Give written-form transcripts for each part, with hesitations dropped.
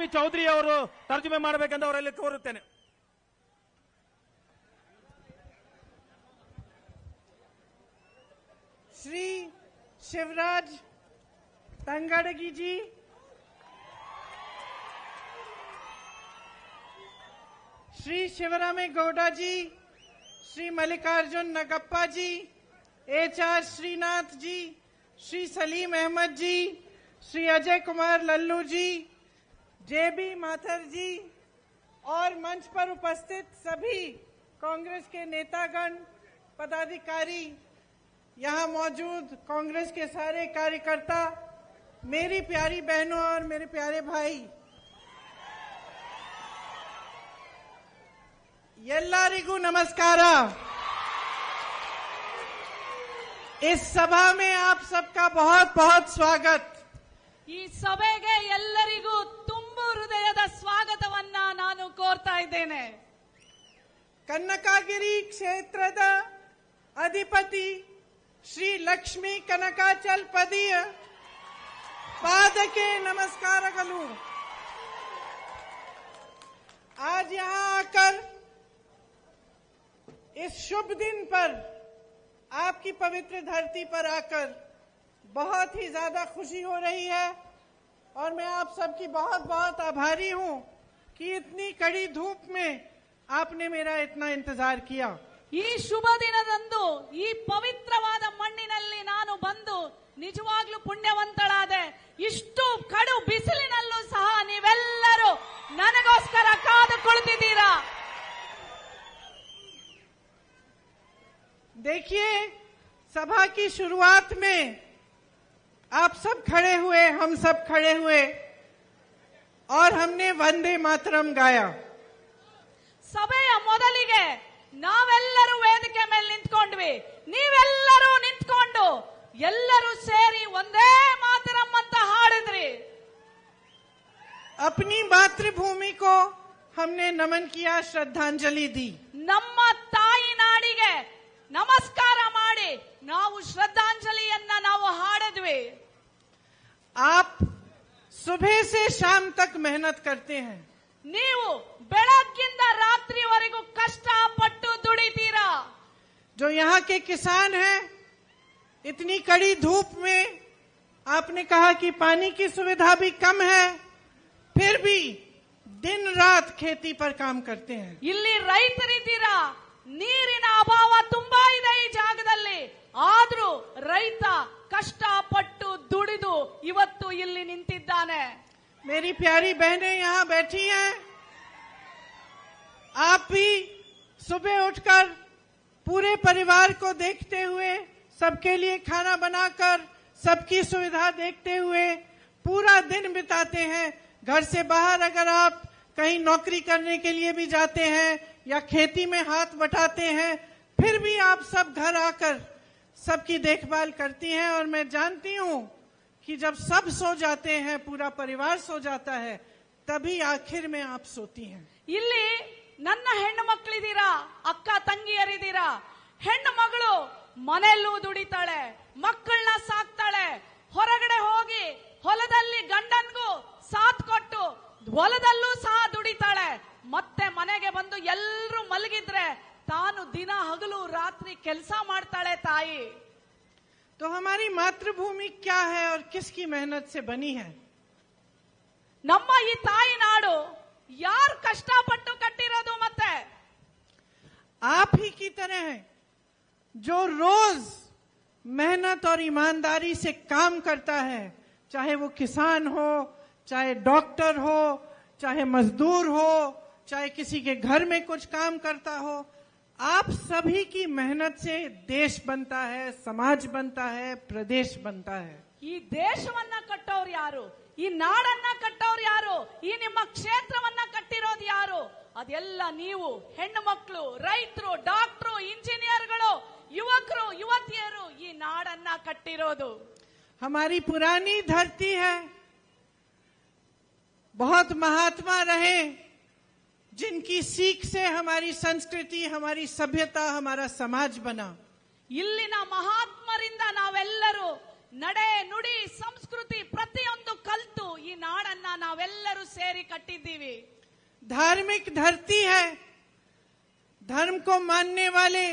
ಲಕ್ಷ್ಮೀ ಚೌಧರಿ ಅವರು ತರ್ಜುಮೆ ಮಾಡಬೇಕೆಂದು ಅವರಲ್ಲಿ ಕೋರುತ್ತೇನೆ. श्री शिवराज तंगड़गी जी, श्री शिवरामेगौड़ा जी, श्री मल्लिकार्जुन नगप्पा जी, HR श्रीनाथ जी, श्री सलीम अहमद जी, श्री अजय कुमार लल्लू जी, JB माथर जी और मंच पर उपस्थित सभी कांग्रेस के नेतागण, पदाधिकारी, यहाँ मौजूद कांग्रेस के सारे कार्यकर्ता, मेरी प्यारी बहनों और मेरे प्यारे भाई, ಎಲ್ಲರಿಗೂ नमस्कार। इस सभा में आप सबका बहुत बहुत स्वागत। ಈ ಸಭೆಗೆ ಎಲ್ಲರಿಗೂ ತುಂಬು ಹೃದಯದ ಸ್ವಾಗತವನ್ನ ನಾನು ಕೋರ್ತಾ ಇದ್ದೇನೆ. ಕನಕಗಿರಿ ಕ್ಷೇತ್ರದ ಅಧಿಪತಿ श्री लक्ष्मी कनकाचलपदीय पादके नमस्कारगलु। आज यहाँ आकर इस शुभ दिन पर आपकी पवित्र धरती पर आकर बहुत ही ज्यादा खुशी हो रही है और मैं आप सबकी बहुत बहुत आभारी हूँ कि इतनी कड़ी धूप में आपने मेरा इतना इंतजार किया। ಈ ಶುಭ ದಿನದಂದು ಈ ಪವಿತ್ರವಾದ ಮಣ್ಣಿನಲ್ಲಿ ನಾನು ಬಂದು ನಿಜವಾಗ್ಲೂ ಪುಣ್ಯವಂತಳಾದೆ. ಇಷ್ಟು ಕಡು ಬಿಸಿಲಿನಲ್ಲೂ ಸಹ ನೀವೆಲ್ಲರೂ ನನಗೋಸ್ಕರ ಕಾದು ಕುಳಿತಿದ್ದೀರಾ. देखिए, सभा की शुरुआत में आप सब खड़े हुए, हम सब खड़े हुए और हमने वंदे मातरम गाया। ಸಭೆಯ ಮೊದಲಿಗೆ ನಾವೆಲ್ಲರೂ ವೇದಿಕೆ ಮೇಲೆ ನಿಂತ್ಕೊಂಡ್ವಿ, ನೀವೆಲ್ಲರೂ ನಿಂತ್ಕೊಂಡು ಎಲ್ಲರೂ ಸೇರಿ ಒಂದೇ ಮಾತರಂ ಅಂತ ಹಾಡಿದ್ರಿ. अपनी मातृभूमि को हमने नमन किया, श्रद्धांजलि दी। ನಮ್ಮ ತಾಯಿ ನಾಡಿಗೆ ನಮಸ್ಕಾರ ಮಾಡಿ ನಾವು ಶ್ರದ್ಧಾಂಜಲಿಯನ್ನ ನಾವು ಹಾಡಿದ್ವಿ. आप सुबह से शाम तक मेहनत करते हैं। ನೀವು ಬೆಳಗ್ಗಿಂದ ರಾತ್ರಿವರೆಗೂ ಕಷ್ಟಪಟ್ಟು ದುಡಿತೀರಾ. जो यहाँ के किसान हैं, इतनी कड़ी धूप में आपने कहा कि पानी की सुविधा भी कम है, फिर भी दिन रात खेती पर काम करते हैं। ಇಲ್ಲಿ ರೈತರಿದ್ದೀರಾ, ನೀರಿನ ಅಭಾವ ತುಂಬಾ ಇದೆ ಈ ಜಾಗದಲ್ಲಿ, ಆದ್ರೂ ರೈತ ಕಷ್ಟಪಟ್ಟು ದುಡಿದು ಇವತ್ತು ಇಲ್ಲಿ ನಿಂತಿದ್ದಾನೆ. मेरी प्यारी बहनें यहाँ बैठी हैं, आप भी सुबह उठकर पूरे परिवार को देखते हुए, सबके लिए खाना बनाकर, सबकी सुविधा देखते हुए पूरा दिन बिताते हैं। घर से बाहर अगर आप कहीं नौकरी करने के लिए भी जाते हैं या खेती में हाथ बटाते हैं, फिर भी आप सब घर आकर सबकी देखभाल करती हैं। और मैं जानती हूँ कि जब सब सो जाते हैं, पूरा परिवार सो जाता है, तभी आखिर में आप सोती हैं। ಇಲ್ಲಿ ನನ್ನ ಹೆಣ್ಣು ಮಕ್ಕಳಿದ್ದೀರಾ, ಅಕ್ಕ ತಂಗಿಯರಿದ್ದೀರಾ. ಹೆಣ್ಣು ಮಗಳು ಮನೆಯಲ್ಲೂ ದುಡಿತಾಳೆ, ಮಕ್ಕಳನ್ನ ಸಾಕ್ತಾಳೆ, ಹೊರಗಡೆ ಹೋಗಿ ಹೊಲದಲ್ಲಿ ಗಂಡನ್ಗೂ ಸಾಥ್ ಕೊಟ್ಟು ಹೊಲದಲ್ಲೂ ಸಹ ದುಡಿತಾಳೆ. ಮತ್ತೆ ಮನೆಗೆ ಬಂದು ಎಲ್ಲರೂ ಮಲಗಿದ್ರೆ ತಾನು ದಿನ ಹಗಲು ರಾತ್ರಿ ಕೆಲಸ ಮಾಡ್ತಾಳೆ ತಾಯಿ. तो हमारी मातृभूमि क्या है और किसकी मेहनत से बनी है? ನಮ್ಮ ಈ ತಾಯಿ ನಾಡು ಯಾರು ಕಷ್ಟಪಟ್ಟು ಕಟ್ಟಿರೋದು? ಮತ್ತೆ आप ही की तरह है जो रोज मेहनत और ईमानदारी से काम करता है, चाहे वो किसान हो, चाहे डॉक्टर हो, चाहे मजदूर हो, चाहे किसी के घर में कुछ काम करता हो। आप सभी की मेहनत से देश बनता है, समाज बनता है, प्रदेश बनता है। ಈ ದೇಶವನ್ನ ಕಟ್ಟೋರು ಯಾರು? ಈ ನಾಡನ್ನ ಕಟ್ಟೋರು ಯಾರು? ಈ ನಿಮ್ಮ ಕ್ಷೇತ್ರವನ್ನ ಕಟ್ಟಿರೋದು ಯಾರು? ಅದೆಲ್ಲ ನೀವು ಹೆಣ್ಣು ಮಕ್ಕಳು, ರೈತರು, ಡಾಕ್ಟರು, ಇಂಜಿನಿಯರ್ಗಳು, ಯುವಕರು, ಯುವತಿಯರು ಈ ನಾಡನ್ನ ಕಟ್ಟಿರೋದು. हमारी पुरानी धरती है, बहुत महात्मा रहे जिनकी सीख से हमारी संस्कृति, हमारी सभ्यता, हमारा समाज बना। ಇಲ್ಲಿನ ಮಹಾತ್ಮರಿಂದ ನಾವೆಲ್ಲರೂ ನಡೆ ನುಡಿ ಸಂಸ್ಕೃತಿ ಪ್ರತಿಯೊಂದು ಕಲಿತು ಈ ನಾಡನ್ನ ನಾವೆಲ್ಲರೂ ಸೇರಿ ಕಟ್ಟಿದ್ದೀವಿ. धार्मिक धरती है. धर्म को मानने वाले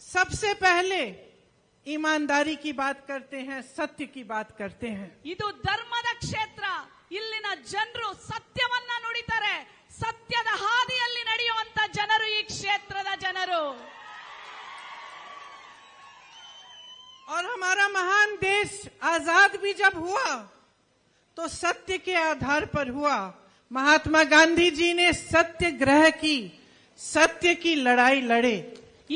सबसे पहले ईमानदारी की बात करते हैं, सत्य की बात करते हैं. ಇದು ಧರ್ಮದ ಕ್ಷೇತ್ರ. ಇಲ್ಲಿನ ಜನರು ಸತ್ಯವನ್ನ ನುಡಿತಾರೆ. ಸತ್ಯದ ಹಾದಿಯಲ್ಲಿ ನಡೆಯುವಂತ ಜನರು ಈ ಕ್ಷೇತ್ರದ ಜನರು. और हमारा महान देश आजाद भी जब हुआ तो सत्य के आधार पर हुआ. महात्मा गांधी जी ने सत्याग्रह की, सत्य की लड़ाई लड़े.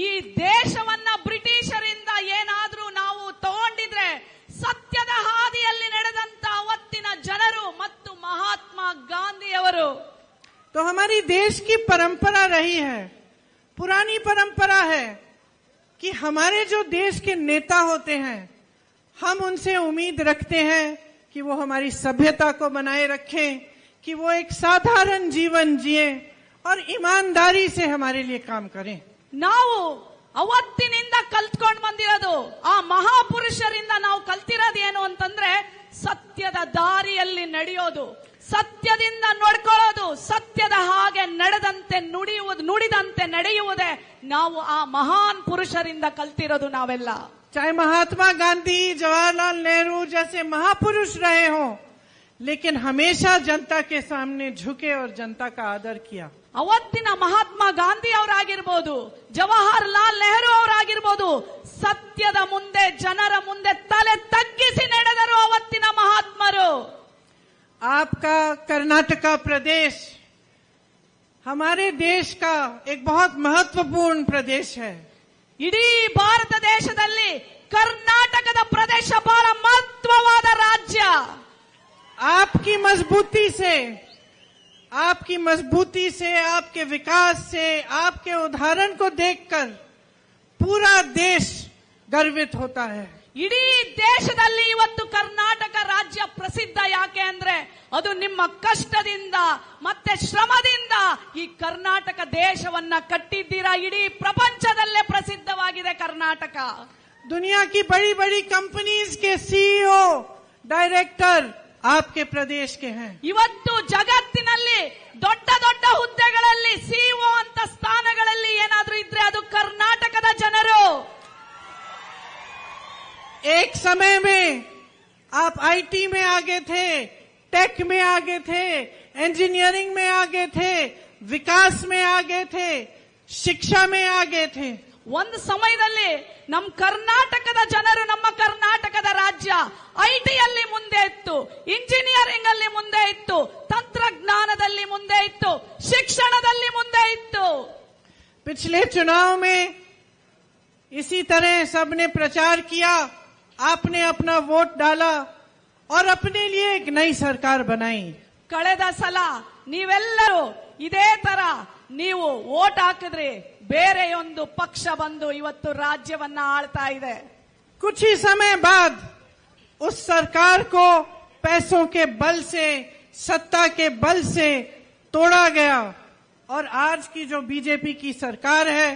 ಈ ದೇಶವನ್ನ ಬ್ರಿಟಿಷರಿಂದ ಏನಾದ್ರೂ ನಾವು ತಗೊಂಡಿದ್ರೆ ಸತ್ಯದ ಹಾದಿಯಲ್ಲಿ ನಡೆದಂತ ಅವತ್ತಿನ ಜನರು ಮತ್ತು ಮಹಾತ್ಮ ಗಾಂಧಿಯವರು. तो हमारी देश की परंपरा रही है, पुरानी परंपरा है कि हमारे जो देश के नेता होते हैं हम उनसे उम्मीद रखते हैं कि वो हमारी सभ्यता को बनाए रखें, कि वो एक साधारण जीवन जिए और ईमानदारी से हमारे लिए काम करें. ನಾವು ಅವತ್ತಿನಿಂದ ಕಲ್ತ್ಕೊಂಡು ಬಂದಿರೋದು, ಆ ಮಹಾಪುರುಷರಿಂದ ನಾವು ಕಲ್ತಿರೋದು ಏನು ಅಂತಂದ್ರೆ ಸತ್ಯದ ದಾರಿಯಲ್ಲಿ ನಡೆಯೋದು, ಸತ್ಯದಿಂದ ನಡ್ಕೊಳ್ಳೋದು, ಸತ್ಯದ ಹಾಗೆ ನಡೆದಂತೆ ನುಡಿದಂತೆ ನಡೆಯುವುದೇ ನಾವು ಆ ಮಹಾನ್ ಪುರುಷರಿಂದ ಕಲ್ತಿರೋದು ನಾವೆಲ್ಲ. चाहे महात्मा गांधी, जवाहरलाल नेहरू जैसे महापुरुष रहे हों, लेकिन हमेशा जनता के सामने झुके और जनता का आदर किया. ಅವತ್ತಿನ ಮಹಾತ್ಮ ಗಾಂಧಿ ಅವರಾಗಿರ್ಬೋದು, ಜವಾಹರ್ಲಾಲ್ ನೆಹರು ಅವರಾಗಿರ್ಬೋದು, ಸತ್ಯದ ಮುಂದೆ ಜನರ ಮುಂದೆ ತಲೆ ತಗ್ಗಿಸಿ ನಡೆದರು ಅವತ್ತಿನ ಮಹಾತ್ಮರು. आपका कर्नाटका प्रदेश हमारे देश का एक बहुत महत्वपूर्ण प्रदेश है. ಇಡೀ ಭಾರತ ದೇಶದಲ್ಲಿ ಕರ್ನಾಟಕದ ಪ್ರದೇಶ ಬಹಳ ಮಹತ್ವವಾದ ರಾಜ್ಯ. आपकी मजबूती से, आपके विकास से, आपके उदाहरण को देखकर पूरा देश गर्वित होता है. ಇಡೀ ದೇಶದಲ್ಲಿ ಇವತ್ತು ಕರ್ನಾಟಕ ರಾಜ್ಯ ಪ್ರಸಿದ್ಧ. ಯಾಕೆ ಅಂದ್ರೆ ಅದು ನಿಮ್ಮ ಕಷ್ಟದಿಂದ ಮತ್ತೆ ಶ್ರಮದಿಂದ ಈ ಕರ್ನಾಟಕ ದೇಶವನ್ನ ಕಟ್ಟಿದ್ದೀರಾ. ಇಡೀ ಪ್ರಪಂಚದಲ್ಲೇ ಪ್ರಸಿದ್ಧವಾಗಿದೆ ಕರ್ನಾಟಕ. दुनिया की बड़ी बड़ी कंपनीज के सीईओ, डायरेक्टर आपके प्रदेश के हैं. ಇವತ್ತು ಜಗತ್ತಿನಲ್ಲಿ ದೊಡ್ಡ ದೊಡ್ಡ ಹುದ್ದೆಗಳಲ್ಲಿ ಸಿಇಒ ಅಂತ ಸ್ಥಾನಗಳಲ್ಲಿ ಏನಾದ್ರೂ ಇದ್ರೆ ಅದು ಕರ್ನಾಟಕದ ಜನರು. एक समय में आप आईटी में आगे थे, टेक में आगे थे, इंजीनियरिंग में आगे थे, विकास में आगे थे, शिक्षा में आगे थे. ಒಂದು ಸಮಯದಲ್ಲಿ ನಮ್ಮ ಕರ್ನಾಟಕದ ಜನರು, ನಮ್ಮ ಕರ್ನಾಟಕದ ರಾಜ್ಯ ಐಟಿಯಲ್ಲಿ ಮುಂದೆ ಇತ್ತು, ಇಂಜಿನಿಯರಿಂಗ್ ಅಲ್ಲಿ ಮುಂದೆ ಇತ್ತು, ತಂತ್ರಜ್ಞಾನದಲ್ಲಿ ಮುಂದೆ ಇತ್ತು, ಶಿಕ್ಷಣದಲ್ಲಿ ಮುಂದೆ ಇತ್ತು. पिछले चुनाव में इसी तरह सबने प्रचार किया, आपने अपना वोट डाला और अपने लिए एक नई सरकार बनाई. ಕಳೆದ ಸಲ ನೀವೆಲ್ಲರೂ ಇದೇ ತರ ನೀವು ವೋಟ್ ಹಾಕಿದ್ರಿ, ಬೇರೆಯೊಂದು ಪಕ್ಷ ಬಂದು ಇವತ್ತು ರಾಜ್ಯವನ್ನ ಆಳ್ತಾ ಇದೆ. कुछ ही समय बाद उस सरकार को पैसों के बल से, सत्ता के बल से तोड़ा गया और आज की जो बीजेपी की सरकार है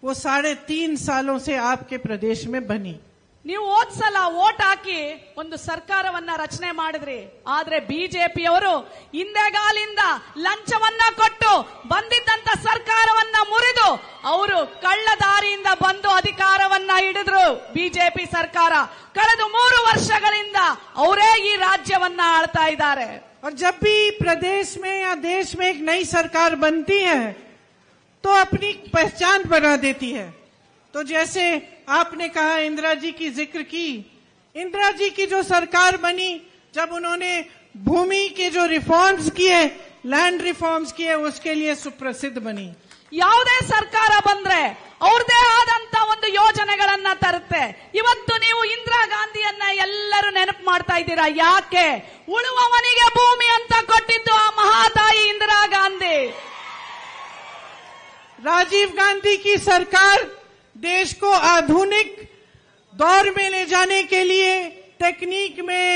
वो 3.5 सालों से आपके प्रदेश में बनी. ನೀವು ಹೋದ್ ಸಲ ವೋಟ್ ಹಾಕಿ ಒಂದು ಸರ್ಕಾರವನ್ನ ರಚನೆ ಮಾಡಿದ್ರಿ. ಆದ್ರೆ ಬಿಜೆಪಿಯವರು ಹಿಂದೆಗಾಲಿಂದ ಲಂಚವನ್ನ ಕೊಟ್ಟು ಬಂದಿದ್ದಂತ ಸರ್ಕಾರವನ್ನ ಮುರಿದು ಅವರು ಕಳ್ಳ ದಾರಿಯಿಂದ ಬಂದು ಅಧಿಕಾರವನ್ನ ಹಿಡಿದ್ರು. ಬಿಜೆಪಿ ಸರ್ಕಾರ ಕಳೆದ 3 ವರ್ಷಗಳಿಂದ ಅವರೇ ಈ ರಾಜ್ಯವನ್ನ ಆಳ್ತಾ ಇದ್ದಾರೆ. और जब भी प्रदेश में या देश में एक नई सरकार बनती है तो अपनी पहचान बना देती है. तो जैसे आपने कहा, इंदिरा जी की जिक्र की, इंदिरा जी की जो सरकार बनी, जब उन्होंने भूमि के जो रिफॉर्म्स किए, लैंड रिफॉर्म्स किए, उसके लिए सुप्रसिद्ध बनी. ಯಾವುದೇ ಸರ್ಕಾರ ಬಂದ್ರೆ ಅವ್ರದೇ ಆದಂತ ಒಂದು ಯೋಜನೆಗಳನ್ನ ತರುತ್ತೆ. ಇವತ್ತು ನೀವು ಇಂದಿರಾ ಗಾಂಧಿಯನ್ನ ಎಲ್ಲರೂ ನೆನಪು ಮಾಡ್ತಾ ಇದ್ದೀರಾ. ಯಾಕೆ? ಉಳುವವನಿಗೆ ಭೂಮಿ ಅಂತ ಕೊಟ್ಟಿದ್ದು ಆ ಮಹಾತಾಯಿ ಇಂದಿರಾ ಗಾಂಧಿ. राजीव गांधी की सरकार देश को आधुनिक दौर में ले जाने के लिए, टेक्निक में,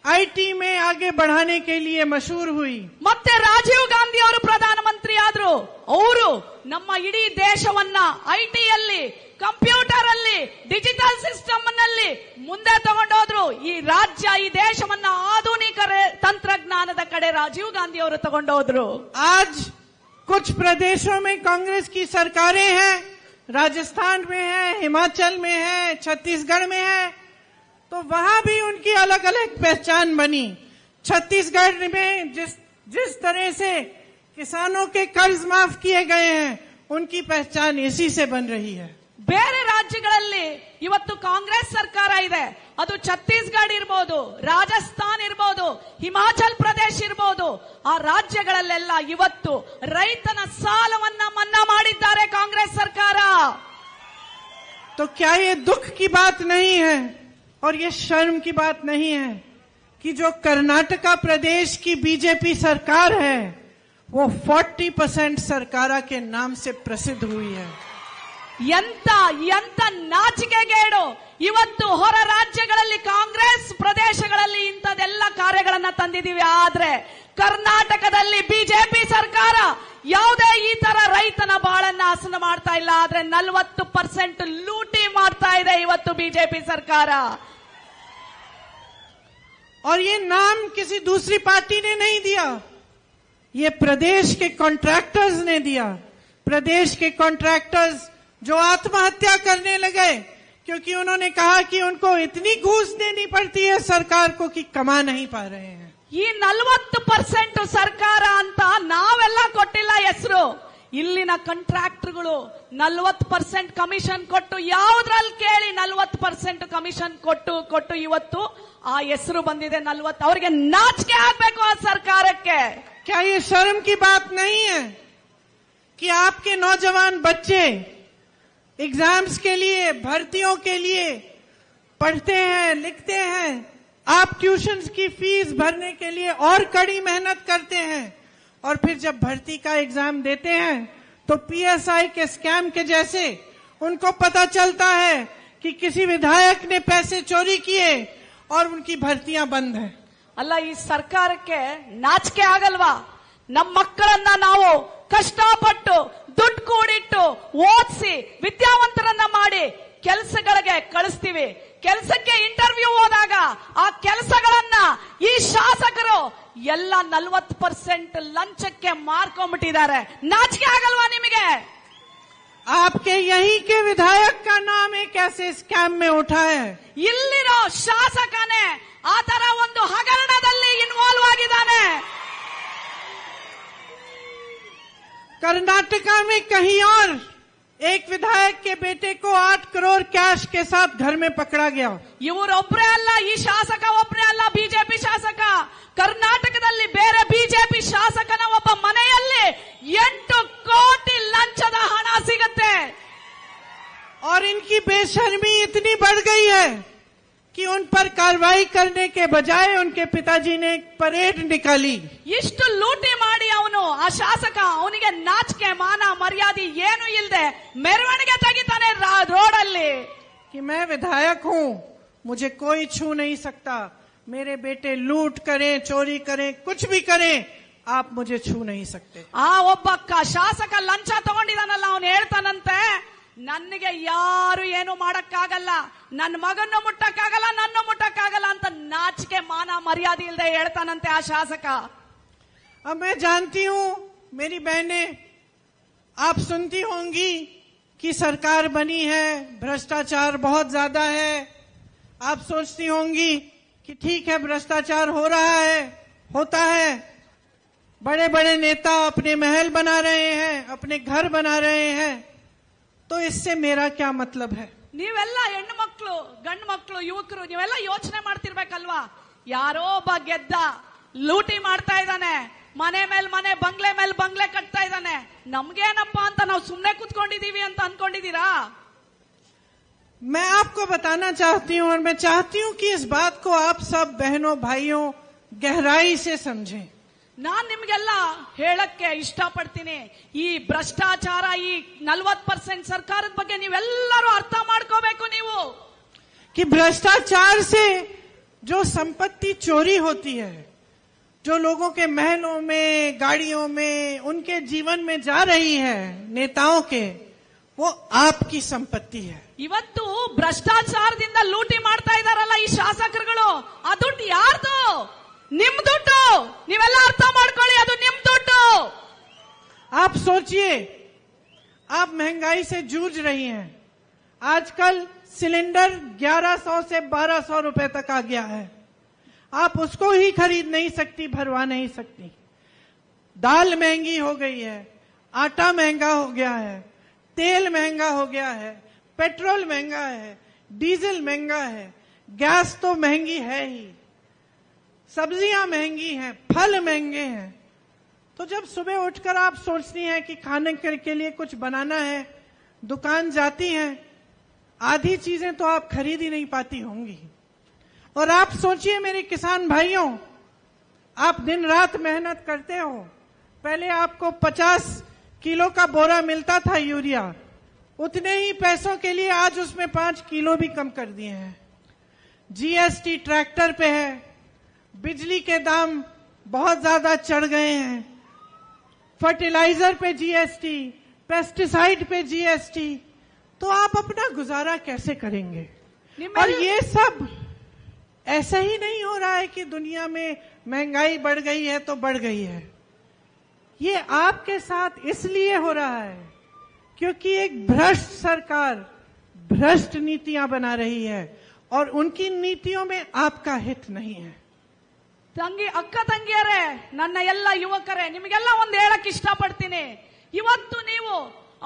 आईटी में आगे बढ़ाने के लिए मशहूर हुई. ಮತ್ತೆ ರಾಜೀವ್ ಗಾಂಧಿ ಅವರು ಪ್ರಧಾನಮಂತ್ರಿ ಆದ್ರು. ಅವರು ನಮ್ಮ ಇಡೀ ದೇಶವನ್ನ ಐಟಿಯಲ್ಲಿ, ಕಂಪ್ಯೂಟರ್ ಅಲ್ಲಿ, ಡಿಜಿಟಲ್ ಸಿಸ್ಟಮ್ ನಲ್ಲಿ ಮುಂದೆ ತಗೊಂಡೋದ್ರು. ಈ ರಾಜ್ಯ, ಈ ದೇಶವನ್ನ ಆಧುನಿಕ ತಂತ್ರಜ್ಞಾನ ಕಡೆ ರಾಜೀವ್ ಗಾಂಧಿ ಅವರು ತಗೊಂಡೋದ್ರು. आज कुछ प्रदेशों में कांग्रेस की सरकारें हैं, राजस्थान में है, हिमाचल में है, छत्तीसगढ़ में है, तो वहां भी उनकी अलग अलग पहचान बनी. छत्तीसगढ़ में जिस तरह से किसानों के कर्ज माफ किए गए हैं, उनकी पहचान इसी से बन रही है. ಬೇರೆ ರಾಜ್ಯಗಳಲ್ಲಿ ಇವತ್ತು ಕಾಂಗ್ರೆಸ್ ಸರ್ಕಾರ ಇದೆ. ಅದು ಛತ್ತೀಸ್ಗಢ ಇರ್ಬೋದು, ರಾಜಸ್ಥಾನ್ ಇರ್ಬೋದು, ಹಿಮಾಚಲ್ ಪ್ರದೇಶ ಇರ್ಬೋದು. ಆ ರಾಜ್ಯಗಳಲ್ಲೆಲ್ಲ ಇವತ್ತು ರೈತನ ಸಾಲವನ್ನ ಮನ್ನಾ ಮಾಡಿದ್ದಾರೆ ಕಾಂಗ್ರೆಸ್ ಸರ್ಕಾರ. तो क्या ये दुख की बात नहीं है और ये शर्म की बात नहीं है कि जो कर्नाटका प्रदेश की बीजेपी सरकार है वो 40% सरकारा के नाम से प्रसिद्ध हुई है. ಎಂತ ನಾಚಿಕೆಗೇಡು. ಇವತ್ತು ಹೊರ ರಾಜ್ಯಗಳಲ್ಲಿ ಕಾಂಗ್ರೆಸ್ ಪ್ರದೇಶಗಳಲ್ಲಿ ಇಂಥದೆಲ್ಲ ಕಾರ್ಯಗಳನ್ನ ತಂದಿದ್ದೀವಿ. ಆದ್ರೆ ಕರ್ನಾಟಕದಲ್ಲಿ ಬಿಜೆಪಿ ಸರ್ಕಾರ ಯಾವುದೇ ಈ ತರ ರೈತನ ಬಾಳನ್ನ ಹಸನ ಮಾಡ್ತಾ ಇಲ್ಲ. ಆದ್ರೆ 40% ಲೂಟಿ ಮಾಡ್ತಾ ಇದೆ ಇವತ್ತು ಬಿಜೆಪಿ ಸರ್ಕಾರ. और ये नाम किसी दूसरी पार्टी ने नहीं दिया, ये प्रदेश के कॉन्ट्रैक्टर्स ने दिया. प्रदेश के कॉन्ट्रैक्टर्स जो आत्महत्या करने लगे क्योंकि उन्होंने कहा कि उनको इतनी घूस देनी पड़ती है सरकार को कि कमा नहीं पा रहे हैं. ಈ 40% ಸರ್ಕಾರ ಅಂತ ನಾವೆಲ್ಲ ಕೊಟ್ಟಿಲ್ಲ ಹೆಸರು. ಇಲ್ಲಿನ ಕಾಂಟ್ರಾಕ್ಟರ್ಗಳು 40% ಕಮಿಷನ್ ಕೊಟ್ಟು, ಯಾವುದ್ರಲ್ಲಿ ಕೇಳಿ 40% ಕಮಿಷನ್ ಕೊಟ್ಟು ಇವತ್ತು ಆ ಹೆಸರು ಬಂದಿದೆ 40. ಅವರಿಗೆ ನಾಚಿಕೆ ಆಗ್ಬೇಕು ಆ ಸರ್ಕಾರಕ್ಕೆ. क्या ये शर्म की बात नहीं है कि आपके नौजवान बच्चे एग्जाम्स के लिए, भर्तियों के लिए पढ़ते हैं, लिखते हैं, आप ट्यूशन्स की फीस भरने के लिए और कड़ी मेहनत करते हैं, और फिर जब भर्ती का एग्जाम देते हैं तो पीएसआई के स्कैम के जैसे उनको पता चलता है कि किसी विधायक ने पैसे चोरी किए और उनकी भर्तियां बंद हैं. ಅಲ್ಲ, ಈ ಸರ್ಕಾರಕ್ಕೆ ನಾಚಿಕೆ ಆಗಲ್ವಾ? ನಮ್ಮ ಮಕ್ಕಳನ್ನ ನಾವು ಕಷ್ಟಪಟ್ಟು ದುಡ್ಡು ಕೂಡಿಟ್ಟು ಓದಿಸಿ ವಿದ್ಯಾವಂತರನ್ನ ಮಾಡಿ ಕೆಲಸಗಳಿಗೆ ಕಳಿಸ್ತೀವಿ. ಕೆಲಸಕ್ಕೆ ಇಂಟರ್ವ್ಯೂ ಹೋದಾಗ ಆ ಕೆಲಸಗಳನ್ನ ಈ ಶಾಸಕರು ಎಲ್ಲ 40% ಲಂಚಕ್ಕೆ ಮಾರ್ಕೊಂಡ್ಬಿಟ್ಟಿದ್ದಾರೆ. ನಾಚಿಕೆ ಆಗಲ್ವಾ ನಿಮಗೆ? आपके यहीं के विधायक का नाम एक ऐसे स्कैम में उठा है. ಇಲ್ಲಿರೋ ಶಾಸಕನೇ ಆ ತರ ಒಂದು ಹಗರಣದಲ್ಲಿ ಇನ್ವಾಲ್ವ್ ಆಗಿದ್ದಾನೆ. कर्नाटका में कहीं और एक विधायक के बेटे को 8 करोड़ कैश के साथ घर में पकड़ा गया. ಇವರೊಬ್ಬರೇ ಅಲ್ಲ, ಈ ಶಾಸಕ ಒಬ್ಬರೇ ಅಲ್ಲ, ಬಿಜೆಪಿ ಶಾಸಕ. ಕರ್ನಾಟಕದಲ್ಲಿ ಬೇರೆ ಬಿಜೆಪಿ ಶಾಸಕನ ಒಬ್ಬ ಮನೆಯಲ್ಲಿ 8 ಕೋಟಿ ಲಂಚದ ಹಣ ಸಿಗುತ್ತೆ. और इनकी बेशर्मी इतनी बढ़ गई है कि उन पर कार्रवाई करने के बजाय उनके पिताजी ने एक परेड निकाली. ಇಷ್ಟು ಲೂಟಿ ಮಾಡಿ ಅವನು ಆ ಶಾಸಕ, ಅವನಿಗೆ ನಾಚಿಕೆ ಮಾನ ಮರ್ಯಾದೆ ಏನು ಇಲ್ಲದೆ ಮೆರವಣಿಗೆ ತೆಗಿತಾನೆ ರೋಡಲ್ಲಿ. कि मैं विधायक हूं, मुझे कोई छू नहीं सकता, मेरे बेटे लूट करें, चोरी करें, कुछ भी करें, आप मुझे छू नहीं सकते. ಆ ಒಬ್ಬ ಶಾಸಕ ಲಂಚ ತಗೊಂಡಿದಾನಲ್ಲ, ಅವನು ಹೇಳ್ತಾನಂತೆ, ನನಗೆ ಯಾರು ಏನು ಮಾಡಕ್ಕಾಗಲ್ಲ, ನನ್ನ ಮಗನ್ನು ಮುಟ್ಟಕ್ಕಾಗಲ್ಲ, ನನ್ನ ಮುಟ್ಟಕ್ಕಾಗಲ್ಲ ಅಂತ ನಾಚಿಕೆ ಮಾನ ಮರ್ಯಾದೆ ಇಲ್ಲದೆ ಹೇಳ್ತಾನಂತೆ ಆ ಶಾಸಕ. अब मैं जानती हूं मेरी बहनें, आप सुनती होंगी कि सरकार बनी है, भ्रष्टाचार बहुत ज्यादा है. आप सोचती होंगी कि ठीक है, भ्रष्टाचार हो रहा है, होता है, बड़े बड़े नेता अपने महल बना रहे हैं, अपने घर बना रहे हैं, तो इससे मेरा क्या मतलब है. ನೀವೆಲ್ಲ ಹೆಣ್ಣು ಮಕ್ಕಳು, ಗಂಡು ಮಕ್ಕಳು, ಯುವಕರು ನೀವೆಲ್ಲ ಯೋಚನೆ ಮಾಡ್ತಿರ್ಬೇಕಲ್ವಾ? ಯಾರೋ ಒಬ್ಬ ಗೆದ್ದ ಲೂಟಿ ಮಾಡ್ತಾ ಇದ್ದಾನೆ, ಮನೆ ಮೇಲೆ ಮನೆ, ಬಂಗ್ಲೆ ಮೇಲೆ ಬಂಗ್ಲೆ ಕಟ್ತಾ ಇದ್ದಾನೆ, ನಮ್ಗೇನಪ್ಪ ಅಂತ ನಾವು ಸುಮ್ನೆ ಕೂತ್ಕೊಂಡಿದೀವಿ ಅಂತ ಅನ್ಕೊಂಡಿದೀರಾ? मैं आपको बताना चाहती हूं और मैं चाहती हूं कि इस बात को आप सब बहनों भाइयों गहराई से समझें. ನಾನ್ ನಿಮ್ಗೆಲ್ಲ ಹೇಳಕ್ಕೆ ಇಷ್ಟಪಡ್ತೀನಿ, ಈ ಭ್ರಷ್ಟಾಚಾರ, ಈ 40% ಸರ್ಕಾರದ ಬಗ್ಗೆ ನೀವೆಲ್ಲರೂ ಅರ್ಥ ಮಾಡ್ಕೋಬೇಕು. ನೀವು कि भ्रष्टाचार से जो संपत्ति चोरी होती है, जो लोगों के महलों में, गाड़ियों में, उनके जीवन में जा रही है नेताओं के, वो आपकी संपत्ति है. ಇವತ್ತು ಭ್ರಷ್ಟಾಚಾರದಿಂದ ಲೂಟಿ ಮಾಡ್ತಾ ಇದಾರಲ್ಲ ಈ ಶಾಸಕರುಗಳು, ಆ ದುಡ್ಡು ಯಾರ್ದು? ನಿಮ್ ದುಡ್ಡು, ನೀವೆಲ್ಲ ಅರ್ಥ ಮಾಡ್ಕೊಳ್ಳಿ, ಅದು ನಿಮ್ ದುಡ್ಡು. आप सोचिए, आप महंगाई से जूझ रही हैं। आजकल सिलेंडर 1100 से 1200 रुपए तक आ गया है। आप उसको ही खरीद नहीं सकती, भरवा नहीं सकती। दाल महंगी हो गई है, आटा महंगा हो गया है, तेल महंगा हो गया है, पेट्रोल महंगा है, डीजल महंगा है, गैस तो महंगी है ही, सब्जियां महंगी हैं, फल महंगे हैं। तो जब सुबह उठकर आप सोचती हैं कि खाने के लिए कुछ बनाना है, दुकान जाती हैं, आधी चीजें तो आप खरीद ही नहीं पाती होंगी। और आप सोचिए मेरे किसान भाइयों, आप दिन रात मेहनत करते हो। पहले आपको 50 किलो का बोरा मिलता था यूरिया, उतने ही पैसों के लिए आज उसमें 5 किलो भी कम कर दिए हैं। जीएसटी ट्रैक्टर पे है, बिजली के दाम बहुत ज्यादा चढ़ गए हैं, फर्टिलाइजर पे जीएसटी, पेस्टिसाइड पे जीएसटी, तो आप अपना गुजारा कैसे करेंगे? और ये सब ऐसा ही नहीं हो रहा है कि दुनिया में महंगाई बढ़ गई है तो बढ़ गई है। ये आपके साथ इसलिए हो रहा है क्योंकि एक भ्रष्ट सरकार भ्रष्ट नीतियां बना रही है और उनकी नीतियों में आपका हित नहीं है। ಅಕ್ಕ ತಂಗಿಯರೇ, ನನ್ನ ಎಲ್ಲ ಯುವಕರೇ, ನಿಮಗೆಲ್ಲ ಒಂದು ಹೇಳಕ್ ಇಷ್ಟಪಡ್ತೀನಿ. ಇವತ್ತು ನೀವು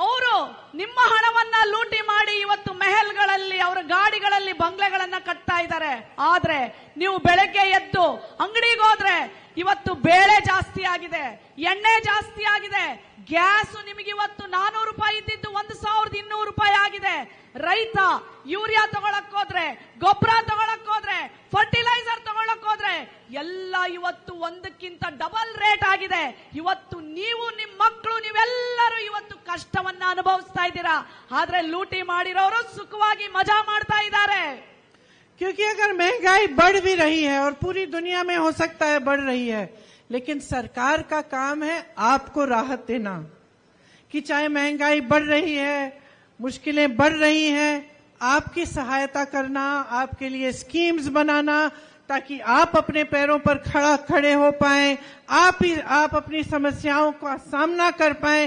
ಅವರು ನಿಮ್ಮ ಹಣವನ್ನ ಲೂಟಿ ಮಾಡಿ ಇವತ್ತು ಮೆಹಲ್ಗಳಲ್ಲಿ, ಅವರ ಗಾಡಿಗಳಲ್ಲಿ ಬಂಗ್ಲೆಗಳನ್ನ ಕಟ್ತಾ ಇದ್ದಾರೆ. ಆದ್ರೆ ನೀವು ಬೆಳಗ್ಗೆ ಎದ್ದು ಅಂಗಡಿಗೆ ಹೋದ್ರೆ ಇವತ್ತು ಬೇಳೆ ಜಾಸ್ತಿ ಆಗಿದೆ, ಎಣ್ಣೆ ಜಾಸ್ತಿ ಆಗಿದೆ, ಗ್ಯಾಸ್ ನಿಮಗೆ ಇವತ್ತು 400 ರೂಪಾಯಿ ಇದ್ದಿದ್ದು 1200 ರೂಪಾಯಿ ಆಗಿದೆ. ರೈತ ಯೂರಿಯಾ ತಗೊಳಕ್ ಹೋದ್ರೆ, ಗೊಬ್ಬರ ತಗೊಳಕ್ ಹೋದ್ರೆ, ಫರ್ಟಿಲೈಸರ್ ತಗೊಳಕ್ ಹೋದ್ರೆ ಎಲ್ಲ ಇವತ್ತು ಒಂದಕ್ಕಿಂತ ಡಬಲ್ ರೇಟ್ ಆಗಿದೆ. ಇವತ್ತು ನೀವು, ನಿಮ್ಮ ಮಕ್ಕಳು, ನೀವೆಲ್ಲರೂ ಇವತ್ತು ಕಷ್ಟವನ್ನ ಅನುಭವಿಸ್ತಾ ಇದ್ದೀರಾ. ಆದ್ರೆ ಲೂಟಿ ಮಾಡಿರೋರು ಸುಖವಾಗಿ ಮಜಾ ಮಾಡ್ತಾ ಇದ್ದಾರೆ. क्योंकि अगर महंगाई बढ़ भी रही है और पूरी दुनिया में हो सकता है बढ़ रही है, लेकिन सरकार का काम है आपको राहत देना कि चाहे महंगाई बढ़ रही है, मुश्किलें बढ़ रही हैं, आपकी सहायता करना, आपके लिए स्कीम्स बनाना ताकि आप अपने पैरों पर खड़े हो पाएं, आप अपनी समस्याओं का सामना कर पाएं,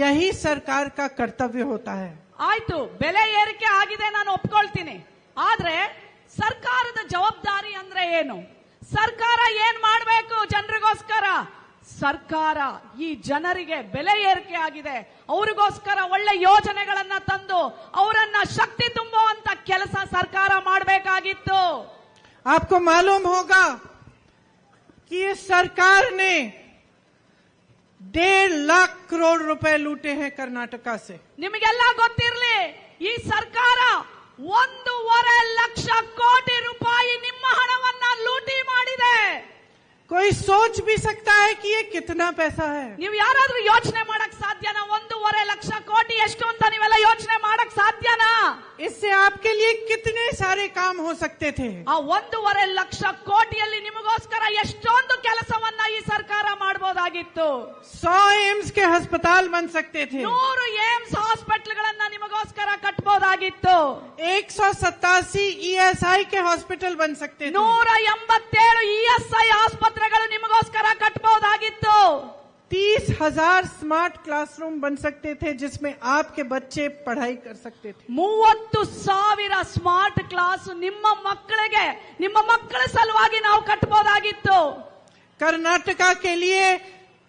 यही सरकार का कर्तव्य होता है। ಆಯ್ತು, ಬೆಲೆ ಏರಿಕೆ ಆಗಿದೆ, ನಾನು ಒಪ್ಕೊಳ್ತೀನಿ. ಆದ್ರೆ ಸರ್ಕಾರದ ಜವಾಬ್ದಾರಿ ಅಂದ್ರೆ ಏನು? ಸರ್ಕಾರ ಏನ್ ಮಾಡಬೇಕು ಜನರಿಗೋಸ್ಕರ? ಸರ್ಕಾರ ಈ ಜನರಿಗೆ ಬೆಲೆ ಏರಿಕೆ ಆಗಿದೆ, ಅವರಿಗೋಸ್ಕರ ಒಳ್ಳೆ ಯೋಜನೆಗಳನ್ನ ತಂದು ಅವರನ್ನ ಶಕ್ತಿ ತುಂಬುವಂತ ಕೆಲಸ ಸರ್ಕಾರ ಮಾಡಬೇಕಾಗಿತ್ತು. आपको मालूम होगा कि इस सरकार ने 1.5 लाख करोड़ रुपए लूटे हैं कर्नाटका से। ನಿಮಗೆಲ್ಲ ಗೊತ್ತಿರಲಿ, ಈ ಸರ್ಕಾರ 1.5 ಲಕ್ಷ ಕೋಟಿ ರೂಪಾಯಿ ನಿಮ್ಮ ಹಣವನ್ನ ಲೂಟಿ ಮಾಡಿದೆ. कोई सोच भी सकता है कि ये कितना पैसा है? ನೀವು ಯಾರಾದ್ರೂ ಯೋಚನೆ ಮಾಡಕ್ ಸಾಧ್ಯನಾ? 1.5 ಲಕ್ಷ ಕೋಟಿ ಎಷ್ಟು ಅಂತ ನೀವೆಲ್ಲ ಯೋಚನೆ ಮಾಡಕ್ ಸಾಧ್ಯನಾ? इससे आपके लिए कितने सारे काम हो सकते थे। ಆ 1.5 ಲಕ್ಷ ಕೋಟಿಯಲ್ಲಿ ನಿಮಗೋಸ್ಕರ ಎಷ್ಟೊಂದು ಕೆಲಸವನ್ನ ಈ ಸರ್ಕಾರ ಮಾಡಬಹುದಾಗಿತ್ತು. 100 एम्स के अस्पताल बन सकते थे, 100 ಏಮ್ಸ್ ಹಾಸ್ಪಿಟಲ್ಗಳನ್ನ ನಿಮಗೋಸ್ಕರ ಕಟ್ಟಬಹುದಾಗಿತ್ತು. 187 ESI के हॉस्पिटल बन सकते थे, 187 ESI ಆಸ್ಪತ್ರೆಗಳು ನಿಮಗೋಸ್ಕರ ಕಟ್ಟಬಹುದಾಗಿತ್ತು. 30,000 स्मार्ट क्लासरूम बन सकते थे जिसमें आपके बच्चे पढ़ाई कर सकते थे. 30,000 ಸ್ಮಾರ್ಟ್ ಕ್ಲಾಸ್ ನಿಮ್ಮ ಮಕ್ಕಳಿಗೆ, ನಿಮ್ಮ ಮಕ್ಕಳ ಸಲುವಾಗಿ ನಾವು ಕಟ್ಟಬಹುದಾಗಿತ್ತು. कर्नाटका के लिए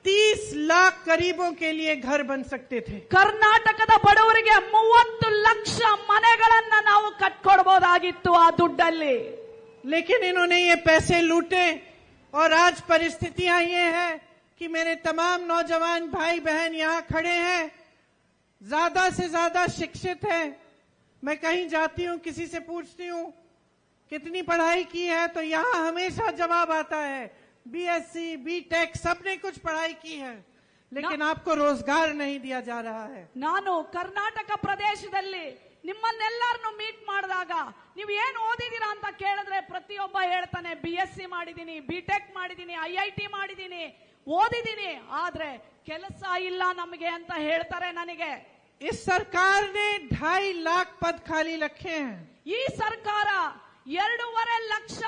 30 लाख गरीबों के लिए घर बन सकते थे. ಕರ್ನಾಟಕದ ಬಡವರಿಗೆ 30 ಲಕ್ಷ ಮನೆಗಳನ್ನ ನಾವು ಕಟ್ಕೊಡ್ಬಹುದಾಗಿತ್ತು ಆ ದುಡ್ಡಲ್ಲಿ. लेकिन इन्होंने ये पैसे लूटे और आज परिस्थितियां ये है कि मेरे तमाम नौजवान भाई बहन यहाँ खड़े हैं, ज्यादा से ज्यादा शिक्षित हैं. मैं कहीं जाती हूँ, किसी से पूछती हूँ कितनी पढ़ाई की है, तो यहाँ हमेशा जवाब आता है बीएससी, बीटेक, सबने कुछ पढ़ाई की है, लेकिन आपको रोजगार नहीं दिया जा रहा है. ನಾನು ಕರ್ನಾಟಕ ಪ್ರದೇಶದಲ್ಲಿ ನಿಮ್ಮನ್ನೆಲ್ಲರನ್ನು ಮೀಟ್ ಮಾಡಿದಾಗ ನೀವು ಏನು ಓದಿದೀರಾ ಅಂತ ಕೇಳಿದ್ರೆ ಪ್ರತಿಯೊಬ್ಬ ಹೇಳ್ತಾನೆ BSc ಮಾಡಿದೀನಿ, ಬಿಟೆಕ್ ಮಾಡಿದೀನಿ, IIT ಮಾಡಿದೀನಿ, ಓದಿದೀನಿ, ಆದ್ರೆ ಕೆಲಸ ಇಲ್ಲ ನಮಗೆ ಅಂತ ಹೇಳ್ತಾರೆ ನನಗೆ. इस सरकार ने 2.5 लाख पद खाली रखे हैं. ಈ ಸರ್ಕಾರ 2.5 ಲಕ್ಷ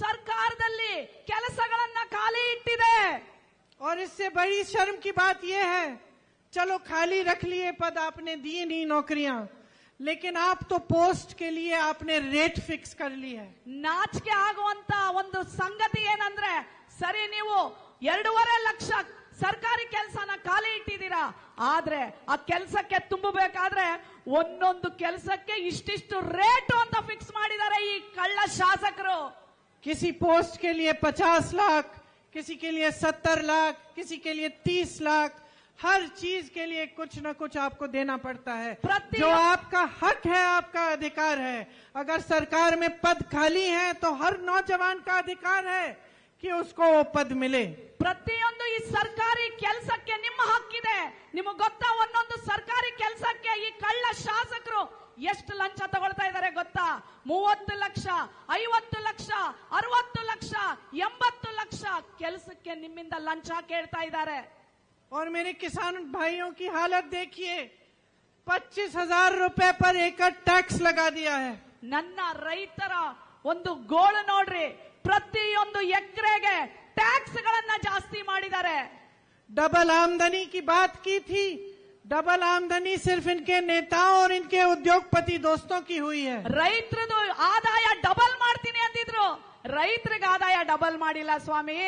ಸರ್ಕಾರದಲ್ಲಿ ಕೆಲಸಗಳನ್ನ ಖಾಲಿ ಇಟ್ಟಿದೆ. और इससे बड़ी शर्म की बात यह है, चलो खाली रख लिए पद, आपने दिए नहीं नौकरियां, लेकिन आप तो पोस्ट के लिए आपने रेट फिक्स कर ली है. ನಾಚಿಕೆ ಆಗುವಂತ ಒಂದು ಸಂಗತಿ ಏನಂದ್ರೆ, ಸರಿ ನೀವು 2.5 ಲಕ್ಷ ಸರ್ಕಾರಿ ಕೆಲಸನ ಖಾಲಿ ಇಟ್ಟಿದ್ದೀರಾ, ಆದ್ರೆ ಆ ಕೆಲಸಕ್ಕೆ ತುಂಬಬೇಕಾದ್ರೆ ಒಂದೊಂದು ಕೆಲಸಕ್ಕೆ ಇಷ್ಟಿಷ್ಟು ರೇಟು ಅಂತ ಫಿಕ್ಸ್ ಮಾಡಿದ್ದಾರೆ ಈ ಕಳ್ಳ ಶಾಸಕರು. किसी पोस्ट के लिए 50 लाख, किसी के लिए 70 लाख, किसी के लिए 30 लाख, हर चीज के लिए कुछ न कुछ आपको देना पड़ता है. जो आपका हक है, आपका अधिकार है. अगर सरकार में पद खाली है तो हर नौजवान का अधिकार है कि उसको वो पद मिले. ಪ್ರತಿಯೊಂದು ಈ ಸರ್ಕಾರಿ ಕೆಲಸಕ್ಕೆ ನಿಮ್ಮ ಹಕ್ಕಿದೆ. ನಿಮಗೆ ಗೊತ್ತಾ, ಒಂದೊಂದು ಸರ್ಕಾರಿ ಕೆಲಸಕ್ಕೆ ಈ ಕಳ್ಳ ಶಾಸಕರು ಎಷ್ಟು ಲಂಚ ತಗೊಳ್ತಾ ಇದ್ದಾರೆ ಗೊತ್ತಾ? 30 ಲಕ್ಷ, 50 ಲಕ್ಷ, 60 ಲಕ್ಷ, 80 ಲಕ್ಷ ಕೆಲಸಕ್ಕೆ ನಿಮ್ಮಿಂದ ಲಂಚ ಕೇಳ್ತಾ ಇದ್ದಾರೆ. और मेरे किसान भाइयों की हालत देखिए, 25,000 रुपए पर एकड़ टैक्स लगा दिया है. ನನ್ನ ರೈತರ ಒಂದು ಗೋಳು ನೋಡ್ರಿ, ಪ್ರತಿಯೊಂದು ಎಕರೆಗೆ ಟ್ಯಾಕ್ಸ್ ಗಳನ್ನ ಜಾಸ್ತಿ ಮಾಡಿದ್ದಾರೆ. डबल आमदनी की बात की थी, डबल आमदनी सिर्फ इनके नेताओं और इनके उद्योगपति दोस्तों की हुई है. ರೈತರದು ಆದಾಯ ಡಬಲ್ ಮಾಡ್ತೀನಿ ಅಂದಿದ್ರು, ರೈತರಿಗೆ ಆದಾಯ ಡಬಲ್ ಮಾಡಿಲ್ಲ ಸ್ವಾಮಿ.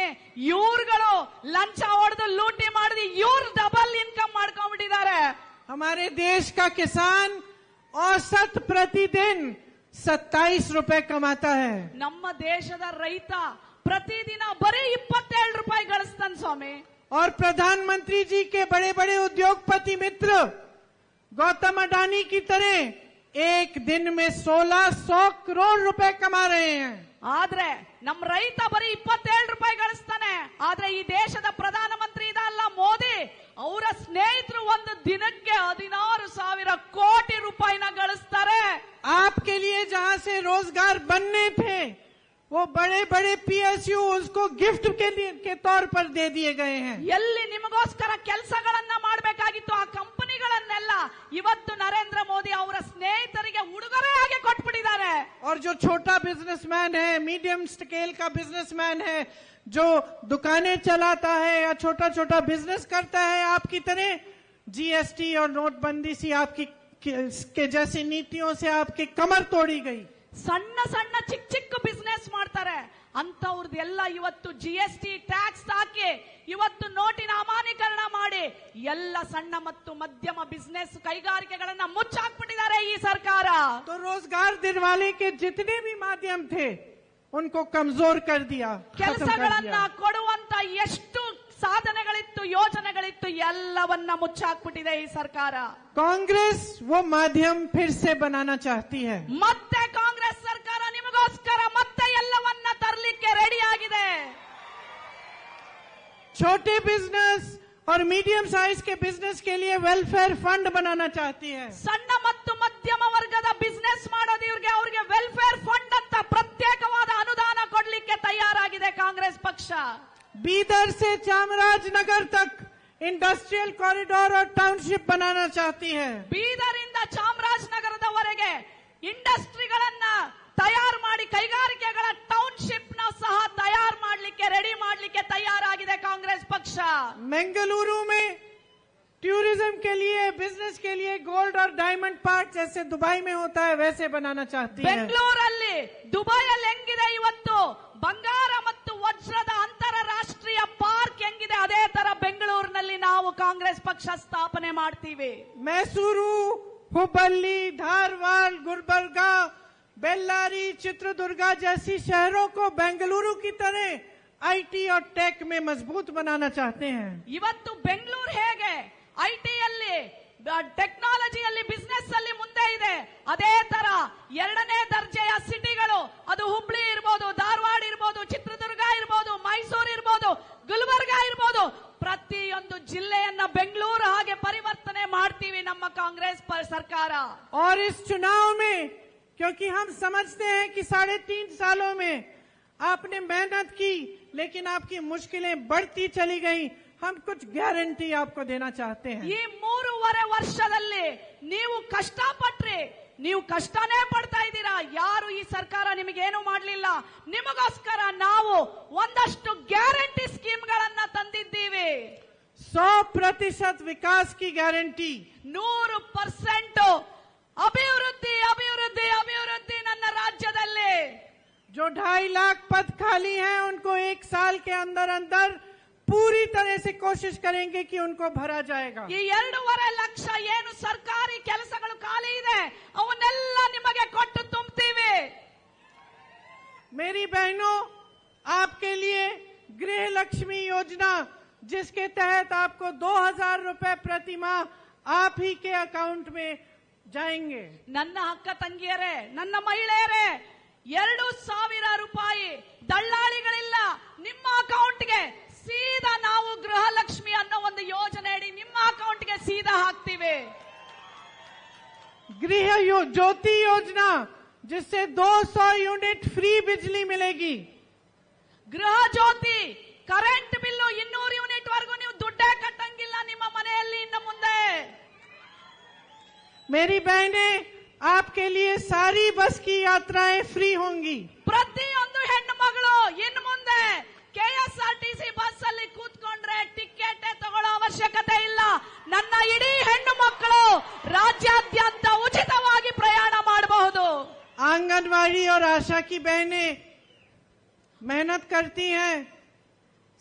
ಇವ್ರುಗಳು ಲಂಚ ಹೊಡೆದು ಲೂಟಿ ಮಾಡಿದ ಇವ್ರು ಡಬಲ್ ಇನ್ಕಮ್ ಮಾಡ್ಕೊಂಡ್ಬಿಟ್ಟಿದ್ದಾರೆ. हमारे देश का किसान औसत प्रतिदिन 27 रुपए कमाता है. ನಮ್ಮ ದೇಶದ ರೈತ ಪ್ರತಿದಿನ ಬರೀ 27 ರೂಪಾಯಿ ಗಳಿಸ್ತಾನೆ ಸ್ವಾಮಿ. और प्रधानमंत्री जी के बड़े बड़े उद्योगपति मित्र गौतम अडानी की तरह एक दिन में 1600 करोड़ रुपए कमा रहे हैं. ಆದ್ರೆ ನಮ್ಮ ರೈತ ಬರೀ 27 ರೂಪಾಯಿ ಗಳಿಸ್ತಾನೆ. ಆದ್ರೆ ಈ ದೇಶದ ಪ್ರಧಾನಮಂತ್ರಿ ಇದಲ್ಲ ಮೋದಿ, ಅವರ ಸ್ನೇಹಿತರು ಒಂದು ದಿನಕ್ಕೆ 16,000 ಕೋಟಿ ರೂಪಾಯಿನ ಗಳಿಸ್ತಾರೆ. आपके लिए जहां से रोजगार बनने थे, वो बड़े बड़े PSU उसको गिफ्ट के तौर पर दे दिए गए हैं. ಎಲ್ಲಿ ನಿಮಗೋಸ್ಕರ ಕೆಲಸಗಳನ್ನ ಮಾಡಬೇಕಾಗಿತ್ತು ಆ ಕಂಪನಿಗಳನ್ನೆಲ್ಲ ಇವತ್ತು ನರೇಂದ್ರ ಮೋದಿ ಅವರ ಸ್ನೇಹಿತರಿಗೆ ಉಡುಗೊರೆಯಾಗಿ ಕೊಟ್ಬಿಟ್ಟಿದ್ದಾರೆ. और जो छोटा बिजनेसमैन है, मीडियम स्केल का बिजनेसमैन है, जो दुकानें चलाता है या छोटा छोटा बिजनेस करता है, आपकी तरह GST और नोटबंदी सी आपकी के जैसी नीतियों से आपकी कमर तोड़ी गई. ಸಣ್ಣ ಸಣ್ಣ ಚಿಕ್ಕ ಚಿಕ್ಕ ಬಿಸ್ನೆಸ್ ಮಾಡ್ತಾರೆ ಅಂತವ್ರದ್ದೆಲ್ಲ ಇವತ್ತು GST ಟ್ಯಾಕ್ಸ್ ಹಾಕಿ ಇವತ್ತು ನೋಟಿನ ಅಮಾನ್ಯೀಕರಣ ಮಾಡಿ ಎಲ್ಲ ಸಣ್ಣ ಮತ್ತು ಮಧ್ಯಮ ಬಿಸ್ನೆಸ್ ಕೈಗಾರಿಕೆಗಳನ್ನ ಮುಚ್ಚಾಕ್ಬಿಟ್ಟಿದ್ದಾರೆ ಈ ಸರ್ಕಾರ. तो रोजगार दिलवाने के जितने भी माध्यम थे उनको कमजोर कर दिया, खत्म कर ಕೆಲಸಗಳನ್ನ दिया. ಕೊಡುವಂತ ಎಷ್ಟು ಸಾಧನೆಗಳಿತ್ತು, ಯೋಜನೆಗಳಿತ್ತು, ಎಲ್ಲವನ್ನ ಮುಚ್ಚಾಕ್ಬಿಟ್ಟಿದೆ ಈ ಸರ್ಕಾರ. कांग्रेस वो माध्यम फिर से बनाना चाहती है. ಮತ್ತೆ ಕಾಂಗ್ರೆಸ್ ಸರ್ಕಾರ ನಿಮಗೋಸ್ಕರ ಮತ್ತೆ ಎಲ್ಲವನ್ನ ತರಲಿಕ್ಕೆ ರೆಡಿ ಆಗಿದೆ. छोटे बिजनेस और मीडियम साइज के बिजनेस के लिए वेलफेयर फंड बनाना चाहती है. ಸಣ್ಣ ಮತ್ತು ಮಧ್ಯಮ ವರ್ಗದ ಬಿಸ್ನೆಸ್ ಮಾಡೋದು ಇವ್ರಿಗೆ, ಅವ್ರಿಗೆ ವೆಲ್ಫೇರ್ ಫಂಡ್ ಅಂತ ಪ್ರತ್ಯೇಕವಾದ ಅನುದಾನ ಕೊಡ್ಲಿಕ್ಕೆ ತಯಾರಾಗಿದೆ ಕಾಂಗ್ರೆಸ್ ಪಕ್ಷ. बीदर से चामराजनगर तक इंडस्ट्रियल कॉरिडोर और टाउनशिप बनाना चाहती है. ಬೀದರಿಂದ ಚಾಮರಾಜನಗರದವರೆಗೆ ಇಂಡಸ್ಟ್ರಿಗಳನ್ನ ತಯಾರು ಮಾಡಿ ಕೈಗಾರಿಕೆಗಳ ಟೌನ್ಶಿಪ್ ನ ಸಹ ತಯಾರು ಮಾಡಲಿಕ್ಕೆ ರೆಡಿ ಮಾಡಲಿಕ್ಕೆ ತಯಾರಾಗಿದೆ ಕಾಂಗ್ರೆಸ್ ಪಕ್ಷ. बेंगलुरु में टूरिज्म के लिए, बिजनेस के लिए गोल्ड और डायमंड पार्क जैसे दुबई में होता है वैसे बनाना चाहती है. ಬೆಂಗಳೂರಲ್ಲಿ, ದುಬೈಯಲ್ಲಿ ಹೆಂಗಿದೆ ಇವತ್ತು ಬಂಗಾರ ಮತ್ತು ವಜ್ರದ ಅಂತಾರಾಷ್ಟ್ರೀಯ ಪಾರ್ಕ್ ಹೆಂಗಿದೆ, ಅದೇ ತರ ಬೆಂಗಳೂರಿನಲ್ಲಿ ನಾವು ಕಾಂಗ್ರೆಸ್ ಪಕ್ಷ ಸ್ಥಾಪನೆ ಮಾಡ್ತೀವಿ. मैसूरू, हुबली, धारवाड़, गुलबर्गा, बेल्लारी, चित्रदुर्गा जैसी शहरों को बेंगलुरु की तरह IT और टेक में मजबूत बनाना चाहते हैं. ಇವತ್ತು ಬೆಂಗಳೂರು ಹೇಗೆ ಐಟಿಯಲ್ಲಿ, ಟೆಕ್ನಾಲಜಿಯಲ್ಲಿ, ಬಿಸ್ನೆಸ್ ಅಲ್ಲಿ ಮುಂದೆ ಇದೆ, ಅದೇ ತರ 2ನೇ ದರ್ಜೆಯ ಸಿಟಿಗಳು, ಅದು ಹುಬ್ಳಿ ಇರ್ಬೋದು, ಧಾರವಾಡ ಇರ್ಬೋದು, ಚಿತ್ರದುರ್ಗ ಇರ್ಬೋದು, ಮೈಸೂರು ಇರ್ಬೋದು, ಗುಲ್ಬರ್ಗಾ ಇರ್ಬೋದು, ಪ್ರತಿಯೊಂದು ಜಿಲ್ಲೆಯನ್ನ ಬೆಂಗಳೂರು ಹಾಗೆ ಪರಿವರ್ತನೆ ಮಾಡ್ತೀವಿ ನಮ್ಮ ಕಾಂಗ್ರೆಸ್ ಸರ್ಕಾರ. और इस चुनाव में, क्योंकि हम समझते हैं कि 3.5 सालों में आपने मेहनत की लेकिन आपकी मुश्किलें बढ़ती चली गई, हम कुछ गारंटी आपको देना चाहते हैं। ಈ 3.5 ವರ್ಷದಲ್ಲಿ ನೀವು ಕಷ್ಟಪಟ್ರಿ, ನೀವು ಕಷ್ಟನೇ ಪಡ್ತಾ ಇದ್ದೀರಾ. ಯಾರು ಈ ಸರ್ಕಾರ ನಿಮಗೇನು ಮಾಡಲಿಲ್ಲ. ನಿಮಗೋಸ್ಕರ ನಾವು ಒಂದಷ್ಟು ಗ್ಯಾರಂಟಿ ಸ್ಕೀಮ್ಗಳನ್ನ ತಂದಿದ್ದೀವಿ. 100% विकास की गारंटी, 100% ಅಭಿವೃದ್ಧಿ ಅಭಿವೃದ್ಧಿ ಅಭಿವೃದ್ಧಿ ನನ್ನ ರಾಜ್ಯದಲ್ಲಿ. जो 2.5 लाख पद खाली हैं उनको 1 साल के अंदर अंदर पूरी तरह से कोशिश करेंगे कि उनको भरा जाएगा। ಈ 2.5 ಲಕ್ಷ ಏನು ಸರ್ಕಾರಿ ಕೆಲಸಗಳು ಖಾಲಿ ಇದೆ ಅವನ್ನೆಲ್ಲ ನಿಮಗೆ ಕೊಟ್ಟು ತುಂಬುತ್ತೀವಿ. मेरी बहनों, आपके लिए गृह लक्ष्मी योजना, जिसके तहत आपको 2000 रुपए प्रति माह आप ही के अकाउंट में जाएंगे। ನನ್ನ ಅಕ್ಕ ತಂಗಿಯರೇ, ನನ್ನ ಮಹಿಳೆಯರೇ, 2,000 ರೂಪಾಯಿ ದಳ್ಳಾಳಿಗಳಿಲ್ಲ, ನಿಮ್ಮ ಅಕೌಂಟ್ಗೆ ಸೀದಾ ನಾವು ಗೃಹಲಕ್ಷ್ಮಿ ಅನ್ನೋ ಒಂದು ಯೋಜನೆ ಅಡಿ ನಿಮ್ಮ ಅಕೌಂಟ್ಗೆ ಸೀದಾ ಹಾಕ್ತೀವಿ. ज्योति योजना, जिससे 200 यूनिट फ्री बिजली मिलेगी। ಗೃಹ ಜ್ಯೋತಿ ಕರೆಂಟ್ ಬಿಲ್ಲು 200 ಯೂನಿಟ್ ವರೆಗೂ ನೀವು ದುಡ್ಡೇ ಕಟ್ಟಂಗಿಲ್ಲ ನಿಮ್ಮ ಮನೆಯಲ್ಲಿ ಇನ್ನು ಮುಂದೆ. मेरी बहनें, आपके लिए सारी बस की यात्राएं फ्री होंगी। ಪ್ರತಿಯೊಂದು ಹೆಣ್ಣು ಮಗಳು ಇನ್ನು ಮುಂದೆ ಕೆಎಸ್ಆರ್ಟಿಸಿ ಬಸ್ ಅಲ್ಲಿ ಕೂತ್ಕೊಂಡ್ರೆ ಟಿಕೆಟ್ ತಗೊಳ್ಳೋ ಅವಶ್ಯಕತೆ ಇಲ್ಲ. ನನ್ನ ಇಡೀ ಹೆಣ್ಣು ಮಕ್ಕಳು ರಾಜ್ಯಾದ್ಯಂತ ಉಚಿತವಾಗಿ ಪ್ರಯಾಣ ಮಾಡಬಹುದು. आंगनवाड़ी और आशा की बहनें मेहनत करती हैं,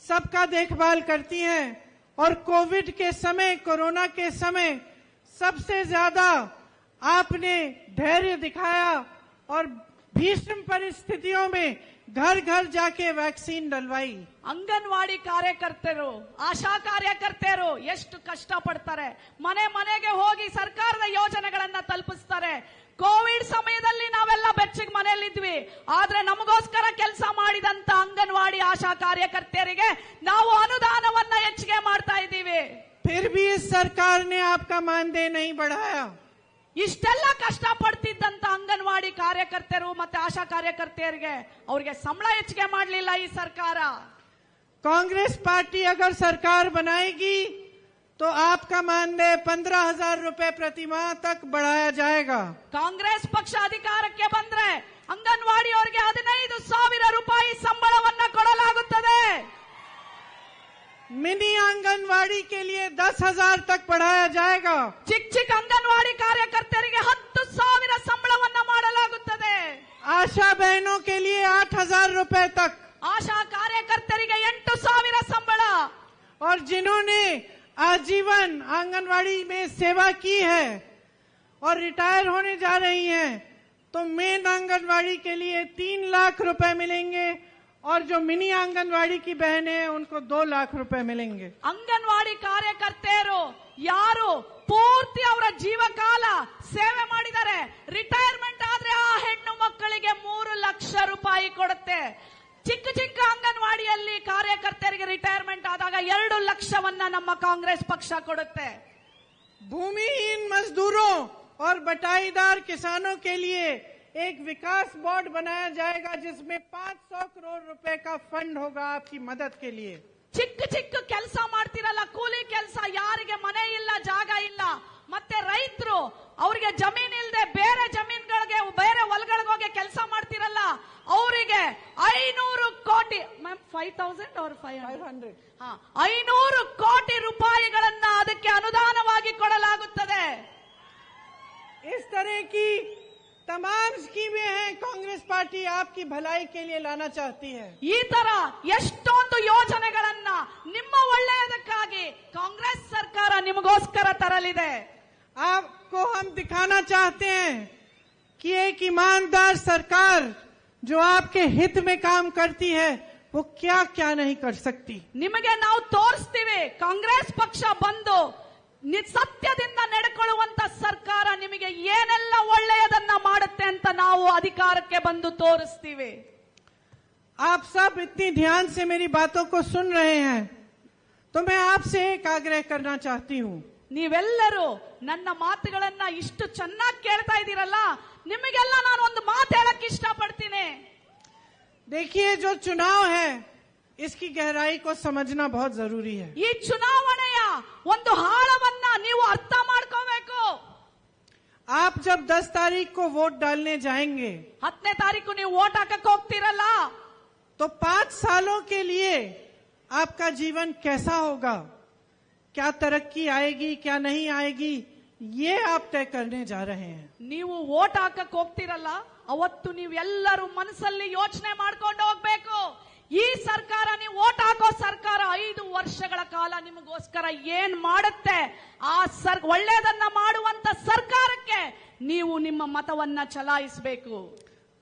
सबका देखभाल करती हैं और कोविड के समय, कोरोना के समय सबसे ज्यादा आपने धैर्य दिखाया और भीषण परिस्थितियों में घर घर जाके वैक्सीन डलवाई। ಅಂಗನವಾಡಿ ಕಾರ್ಯಕರ್ತರು, ಆಶಾ ಕಾರ್ಯಕರ್ತೆಯರು ಎಷ್ಟು ಕಷ್ಟ ಪಡ್ತಾರೆ. ಮನೆ ಮನೆಗೆ ಹೋಗಿ ಸರ್ಕಾರದ ಯೋಜನೆಗಳನ್ನ ತಲುಪಿಸ್ತಾರೆ. ಕೋವಿಡ್ ಸಮಯದಲ್ಲಿ ನಾವೆಲ್ಲ ಬೆಚ್ಚಗೆ ಮನೆಯಲ್ಲಿದ್ವಿ, ಆದ್ರೆ ನಮಗೋಸ್ಕರ ಕೆಲಸ ಮಾಡಿದಂತ ಅಂಗನವಾಡಿ ಆಶಾ ಕಾರ್ಯಕರ್ತೆಯರಿಗೆ ನಾವು ಅನುದಾನವನ್ನ ಹೆಚ್ಚಿಗೆ ಮಾಡ್ತಾ ಇದ್ದೀವಿ. फिर भी इस सरकार ने आपका मानदेय नहीं बढ़ाया। ಇಷ್ಟೆಲ್ಲ ಕಷ್ಟ ಪಡ್ತಿದ್ದಂತ ಅಂಗನವಾಡಿ ಕಾರ್ಯಕರ್ತರು ಮತ್ತೆ ಆಶಾ ಕಾರ್ಯಕರ್ತೆಯರಿಗೆ ಅವರಿಗೆ ಸಂಬಳ ಹೆಚ್ಚಿಗೆ ಮಾಡಲಿಲ್ಲ ಈ ಸರ್ಕಾರ. कांग्रेस पार्टी अगर सरकार बनाएगी तो आपका मानदेय 15,000 रुपए प्रति माह तक बढ़ाया जाएगा। ಕಾಂಗ್ರೆಸ್ ಪಕ್ಷ ಅಧಿಕಾರಕ್ಕೆ ಬಂದ್ರೆ ಅಂಗನವಾಡಿಯವರಿಗೆ 15,000 ರೂಪಾಯಿ ಸಂಬಳವನ್ನ ಕೊಡಲಾಗುತ್ತದೆ. मिनी आंगनवाड़ी के लिए 10,000 तक बढ़ाया जाएगा। ಚಿಕ್ಕ ಚಿಕ್ಕ ಅಂಗನವಾಡಿ ಕಾರ್ಯಕರ್ತರಿಗೆ 10,000 ಸಂಬಳವನ್ನ ಮಾಡಲಾಗುತ್ತದೆ. आशा बहनों के लिए 8,000 रुपए तक, ಆಶಾ ಕಾರ್ಯಕರ್ತರಿಗೆ 8,000 ಸಂಬಳ. और जिन्होंने आजीवन आंगनवाड़ी में सेवा की है और रिटायर होने जा रही हैं, तो मेन आंगनवाड़ी के लिए 3 लाख रुपए मिलेंगे और जो मिनी आंगनवाड़ी की बहनें हैं उनको 2 लाख रुपए मिलेंगे। ಅಂಗನವಾಡಿ ಕಾರ್ಯಕರ್ತೆಯರು ಯಾರು ಪೂರ್ತಿ ಅವರ ಜೀವಕಾಲ ಸೇವೆ ಮಾಡಿದ್ದಾರೆ, ರಿಟೈರ್ಮೆಂಟ್ ಆದ್ರೆ ಆ ಹೆಣ್ಣು ಮಕ್ಕಳಿಗೆ 3 ಲಕ್ಷ ರೂಪಾಯಿ ಕೊಡುತ್ತೆ. ಚಿಕ್ಕ ಚಿಕ್ಕ ಅಂಗನವಾಡಿಯಲ್ಲಿ ಕಾರ್ಯಕರ್ತರಿಗೆ ರಿಟೈರ್ಮೆಂಟ್ ಆದಾಗ 2 ಲಕ್ಷವನ್ನ ನಮ್ಮ ಕಾಂಗ್ರೆಸ್ ಪಕ್ಷ ಕೊಡುತ್ತೆ. भूमिहीन मजदूरों और बटाईदार किसानों के लिए एक विकास बोर्ड बनाया जाएगा, जिसमें 500 करोड़ रुपए का फंड होगा आपकी मदद के लिए। ಚಿಕ್ಕ ಚಿಕ್ಕ ಕೆಲಸ ಮಾಡ್ತಿರಲ್ಲ, ಕೂಲಿ ಕೆಲಸ, ಯಾರಿಗೆ ಮನೆ ಇಲ್ಲ, ಜಾಗ ಇಲ್ಲ, ಮತ್ತೆ ರೈತರು ಅವರಿಗೆ ಜಮೀನ್ ಇಲ್ಲದೆ ಬೇರೆ ಜಮೀನ್ಗಳಿಗೆ ಬೇರೆ ಹೊಲಗಳಿಗೆ ಹೋಗಿ ಕೆಲಸ ಮಾಡ್ತಿರಲ್ಲ, ಅವರಿಗೆ 500 ಕೋಟಿ 5,000 or 500 500 ಕೋಟಿ ರೂಪಾಯಿಗಳನ್ನ ಅದಕ್ಕೆ ಅನುದಾನವಾಗಿ ಕೊಡಲಾಗುತ್ತದೆ. इस तरह की तमाम स्कीमें हैं कांग्रेस पार्टी आपकी भलाई के लिए लाना चाहती है। ಈ ತರ ಎಷ್ಟೊಂದು ಯೋಜನೆಗಳನ್ನ ನಿಮ್ಮ ಒಳ್ಳೆಯದಕ್ಕಾಗಿ ಕಾಂಗ್ರೆಸ್ ಸರ್ಕಾರ ನಿಮಗೋಸ್ಕರ ತರಲಿದೆ. आपको हम दिखाना चाहते हैं कि एक ईमानदार सरकार जो आपके हित में काम करती है वो क्या क्या नहीं कर सकती। ನಿಮಗೆ ನಾವು ತೋರಿಸ್ತೀವಿ, ಕಾಂಗ್ರೆಸ್ ಪಕ್ಷ ಬಂದು ಸತ್ಯದಿಂದ ನಡೆಕೊಳ್ಳುವಂತ ಸರ್ಕಾರ ನಿಮಗೆ ಏನೆಲ್ಲ ಒಳ್ಳೆಯದನ್ನ ಮಾಡುತ್ತೆ ಅಂತ ನಾವು ಅಧಿಕಾರಕ್ಕೆ ಬಂದು ತೋರಿಸ್ತೀವಿ. आप सब इतनी ध्यान से मेरी बातों को सुन रहे हैं, तो मैं आपसे एक आग्रह करना चाहती हूँ। ನೀವೆಲ್ಲರೂ ನನ್ನ ಮಾತುಗಳನ್ನ ಇಷ್ಟು ಚೆನ್ನಾಗಿ ಕೇಳ್ತಾ ಇದ್ದೀರಲ್ಲ, ನಿಮಗೆಲ್ಲ ನಾನು ಒಂದು ಮಾತು ಹೇಳಕ್ ಇಷ್ಟಪಡ್ತೀನಿ. देखिए, जो चुनाव है इसकी गहराई को समझना बहुत जरूरी है। ಈ ಚುನಾವಣೆಯ ಒಂದು ಹಾಳವನ್ನ ನೀವು ಅರ್ಥ ಮಾಡ್ಕೋಬೇಕು. आप जब 10 तारीख को वोट डालने जाएंगे 10ನೇ ತಾರೀಕು ನೀವು ವೋಟ್ ಹಾಕಕ್ ಹೋಗ್ತಿರಲ್ಲ, तो 5 सालों के लिए आपका जीवन कैसा होगा, क्या तरक्की आएगी क्या नहीं आएगी, ये आप तय करने जा रहे हैं। ನೀವು ವೋಟ್ ಹಾಕಕ್ ಹೋಗ್ತಿರಲ್ಲ, ಅವತ್ತು ನೀವೆಲ್ಲರೂ ಮನಸ್ಸಲ್ಲಿ ಯೋಚನೆ ಮಾಡ್ಕೊಂಡು ಹೋಗ್ಬೇಕು. ಈ ಸರ್ಕಾರ, ನೀವು ವೋಟ್ ಹಾಕೋ ಸರ್ಕಾರ 5 ವರ್ಷಗಳ ಕಾಲ ನಿಮಗೋಸ್ಕರ ಏನ್ ಮಾಡುತ್ತೆ, ಆ ಒಳ್ಳೇದನ್ನ ಮಾಡುವಂತ ಸರ್ಕಾರಕ್ಕೆ ನೀವು ನಿಮ್ಮ ಮತವನ್ನ ಚಲಾಯಿಸಬೇಕು.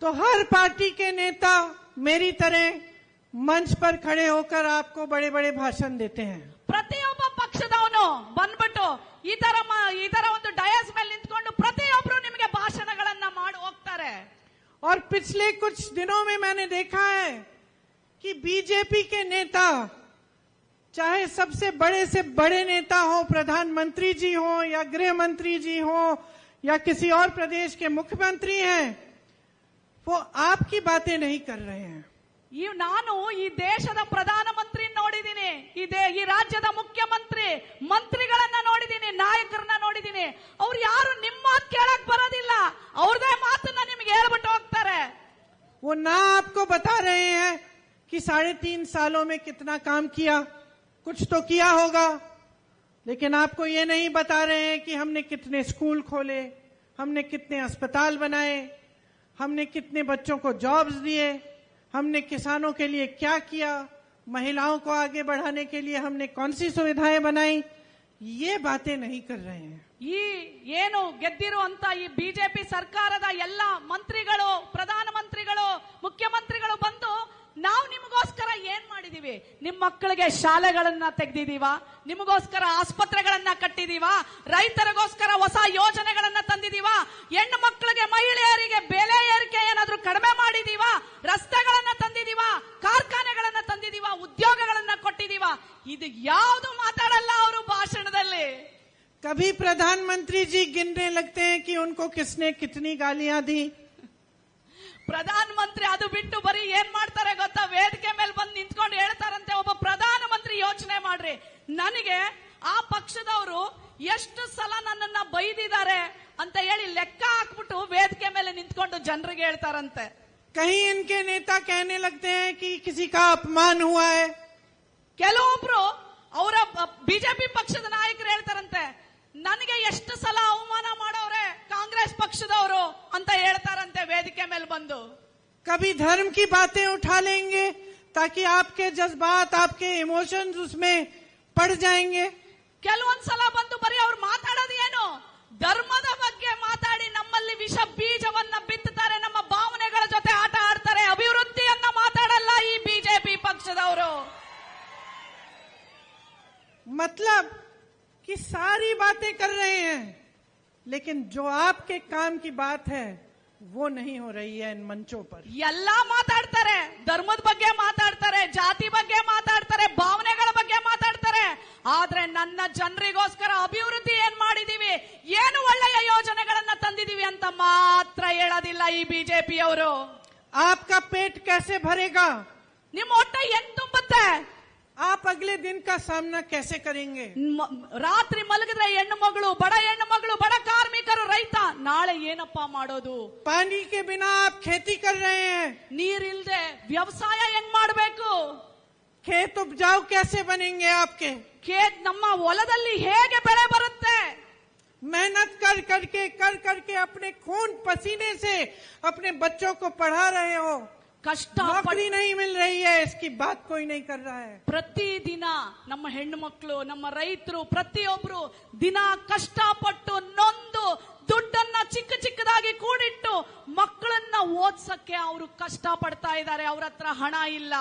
तो हर पार्टी के नेता मेरी तरह मंच पर खड़े होकर आपको बड़े बड़े भाषण देते हैं। ಪ್ರತಿಯೊಬ್ಬ ಪಕ್ಷದವನು ಬಂದ್ಬಿಟ್ಟು ಈ ತರ ಒಂದು ಡಯಸ್ ಮೇಲೆ ನಿಂತ್ಕೊಂಡು ಪ್ರತಿಯೊಬ್ರು ನಿಮಗೆ ಭಾಷಣಗಳನ್ನ ಮಾಡಿ ಹೋಗ್ತಾರೆ. और पिछले कुछ दिनों में मैंने देखा है कि बीजेपी के नेता, चाहे सबसे बड़े से बड़े नेता हो, प्रधानमंत्री जी हो या गृह मंत्री जी हो या किसी और प्रदेश के मुख्यमंत्री हैं, वो आपकी बातें नहीं कर रहे हैं। ನಾನು ಈ ದೇಶದ ಪ್ರಧಾನಮಂತ್ರಿ ನೋಡಿದ್ದೀನಿ, ಈ ರಾಜ್ಯದ ಮುಖ್ಯಮಂತ್ರಿ ಮಂತ್ರಿಗಳನ್ನ ನೋಡಿದ್ದೀನಿ, ನಾಯಕರನ್ನ ನೋಡಿದ್ದೀನಿ. ಅವ್ರು ಯಾರು ನಿಮ್ಮ ಮಾತು ಕೇಳಕ್ ಬರೋದಿಲ್ಲ, ಅವ್ರದೇ ಮಾತನ್ನ ನಿಮ್ಗೆ ಹೇಳ್ಬಿಟ್ಟು ಹೋಗ್ತಾರೆ. वो ना आपको बता रहे हैं कि 3.5 सालों में कितना काम किया, कुछ तो किया होगा, लेकिन आपको ये नहीं बता रहे हैं कि हमने कितने स्कूल खोले, हमने कितने अस्पताल बनाए, हमने कितने बच्चों को जॉब्स दिए, हमने किसानों के लिए क्या किया, महिलाओं को आगे बढ़ाने के लिए हमने कौन सी सुविधाएं बनाई, ये बातें नहीं कर रहे हैं। ಈ ಏನು ಗೆದ್ದಿರುವಂತ ಈ ಬಿಜೆಪಿ ಸರ್ಕಾರದ ಎಲ್ಲ ಮಂತ್ರಿಗಳು, ಪ್ರಧಾನಮಂತ್ರಿಗಳು, ಮುಖ್ಯಮಂತ್ರಿಗಳು ಬಂದು ನಾವು ನಿಮಗೋಸ್ಕರ ಏನ್ ಮಾಡಿದೀವಿ, ನಿಮ್ಮ ಮಕ್ಕಳಿಗೆ ಶಾಲೆಗಳನ್ನ ತೆಗೆದಿದೀವ, ನಿಮಗೋಸ್ಕರ ಆಸ್ಪತ್ರೆಗಳನ್ನ ಕಟ್ಟಿದೀವ, ರೈತರಿಗೋಸ್ಕರ ಹೊಸ ಯೋಜನೆಗಳನ್ನ ತಂದಿದೀವ, ಹೆಣ್ಣು ಮಕ್ಕಳಿಗೆ ಮಹಿಳೆಯರಿಗೆ ಬೆಲೆ ಏರಿಕೆ ಏನಾದ್ರೂ ಕಡಿಮೆ ಮಾಡಿದೀವ, ರಸ್ತೆಗಳನ್ನ ತಂದಿದೀವ, ಕಾರ್ಖಾನೆಗಳನ್ನ ತಂದಿದೀವ, ಉದ್ಯೋಗಗಳನ್ನ ಕೊಟ್ಟಿದೀವ. ಇದು ಯಾವುದು ಮಾತಾಡಲ್ಲ ಅವರು ಭಾಷಣದಲ್ಲಿ. कभी प्रधानमंत्री जी गिनने लगते हैं कि उनको किसने कितनी गालियां दी। ಪ್ರಧಾನಮಂತ್ರಿ ಅದು ಬಿಟ್ಟು ಬರೀ ಏನ್ ಮಾಡ್ತಾರೆ ಗೊತ್ತಾ, ವೇದಿಕೆ ಮೇಲೆ ಬಂದು ನಿಂತ್ಕೊಂಡು ಹೇಳ್ತಾರಂತೆ, ಒಬ್ಬ ಪ್ರಧಾನಮಂತ್ರಿ ಯೋಚನೆ ಮಾಡ್ರಿ, ನನಗೆ ಆ ಪಕ್ಷದವರು ಎಷ್ಟು ಸಲ ನನ್ನನ್ನ ಬೈದಿದ್ದಾರೆ ಅಂತ ಹೇಳಿ ಲೆಕ್ಕ ಹಾಕ್ಬಿಟ್ಟು ವೇದಿಕೆ ಮೇಲೆ ನಿಂತ್ಕೊಂಡು ಜನರಿಗೆ ಹೇಳ್ತಾರಂತೆ. कहीं इनके नेता कहने लगते हैं कि किसी का अपमान हुआ है। ಕೆಲವೊಬ್ರು ಅವರ ಬಿಜೆಪಿ ಪಕ್ಷದ ನಾಯಕರು ಹೇಳ್ತಾರಂತೆ, ನನಗೆ ಎಷ್ಟು ಸಲ ಅವಮಾನ ಮಾಡೋರೆ ಕಾಂಗ್ರೆಸ್ ಪಕ್ಷದವರು ಅಂತ ಹೇಳ್ತಾರಂತೆ ವೇದಿಕೆ ಮೇಲೆ ಬಂದು. कभी धर्म की बातें उठा लेंगे ताकि आपके जज्बात, आपके इमोशंस उसमें पड़ जाएंगे। ಕೆಲವೊಂದ್ಸಲ ಬಂದು ಬರೀ ಅವ್ರು ಮಾತಾಡೋದು ಏನು, ಧರ್ಮದ ಬಗ್ಗೆ ಮಾತಾಡಿ ನಮ್ಮಲ್ಲಿ ವಿಷ ಬೀಜವನ್ನ ಬಿತ್ತುತ್ತಾರೆ, ನಮ್ಮ ಭಾವನೆಗಳ ಜೊತೆ ಆಟ ಆಡ್ತಾರೆ, ಅಭಿವೃದ್ಧಿಯನ್ನ ಮಾತಾಡಲ್ಲ ಈ ಬಿಜೆಪಿ ಪಕ್ಷದವರು. मतलब कि सारी बातें कर रहे हैं, लेकिन जो आपके काम की बात है वो नहीं हो रही है इन मंचों पर। ಎಲ್ಲಾ ಮಾತಾಡ್ತಾರೆ, ಧರ್ಮದ ಬಗ್ಗೆ ಮಾತಾಡ್ತಾರೆ, ಜಾತಿ ಬಗ್ಗೆ ಮಾತಾಡ್ತಾರೆ, ಭಾವನೆಗಳ ಬಗ್ಗೆ ಮಾತಾಡ್ತಾರೆ, ಆದ್ರೆ ನನ್ನ ಜನರಿಗೋಸ್ಕರ ಅಭಿವೃದ್ಧಿ ಏನ್ ಮಾಡಿದೀವಿ, ಏನು ಒಳ್ಳೆಯ ಯೋಜನೆಗಳನ್ನ ತಂದಿದೀವಿ ಅಂತ ಮಾತ್ರ ಹೇಳೋದಿಲ್ಲ ಈ ಬಿಜೆಪಿ ಅವರು. आपका पेट कैसे भरेगा, ನಿಮ್ಮ ಹೊಟ್ಟೆ ಹೆಂಗ್ ತುಂಬುತ್ತೆ, आप अगले दिन का सामना कैसे करेंगे। ರಾತ್ರಿ ಮಲಗಿದ್ರೆ ಹೆಣ್ಣು ಮಗಳು, ಬಡ ಹೆಣ್ಣು ಮಗಳು, ಬಡ ಕಾರ್ಮಿಕರು, ರೈತ ನಾಳೆ ಏನಪ್ಪ ಮಾಡೋದು. पानी के बिना आप खेती कर रहे हैं, ನೀರಿಲ್ದೆ ವ್ಯವಸಾಯ ಹೆಂಗ್ ಮಾಡಬೇಕು, खेत उपजाऊ कैसे बनेंगे आपके। ನಮ್ಮ ಹೊಲದಲ್ಲಿ ಹೇಗೆ ಬೆಳೆ ಬರುತ್ತೆ, मेहनत कर करके अपने खून पसीने से अपने बच्चों को पढ़ा रहे हो, ಕಷ್ಟ नौकरी नहीं मिल रही है, इसकी बात कोई नहीं कर रहा है। ಪ್ರತಿದಿನ ನಮ್ಮ ಹೆಣ್ಣು ಮಕ್ಕಳು, ನಮ್ಮ ರೈತರು ಪ್ರತಿಯೊಬ್ರು ದಿನ ಕಷ್ಟಪಟ್ಟು ನೊಂದು ದುಡ್ಡನ್ನ ಚಿಕ್ಕದಾಗಿ ಕೂಡಿಟ್ಟು ಮಕ್ಕಳನ್ನ ಓದ್ಸಕ್ಕೆ ಅವರು ಕಷ್ಟ ಪಡ್ತಾ ಇದ್ದಾರೆ, ಅವ್ರ ಹತ್ರ ಹಣ ಇಲ್ಲ.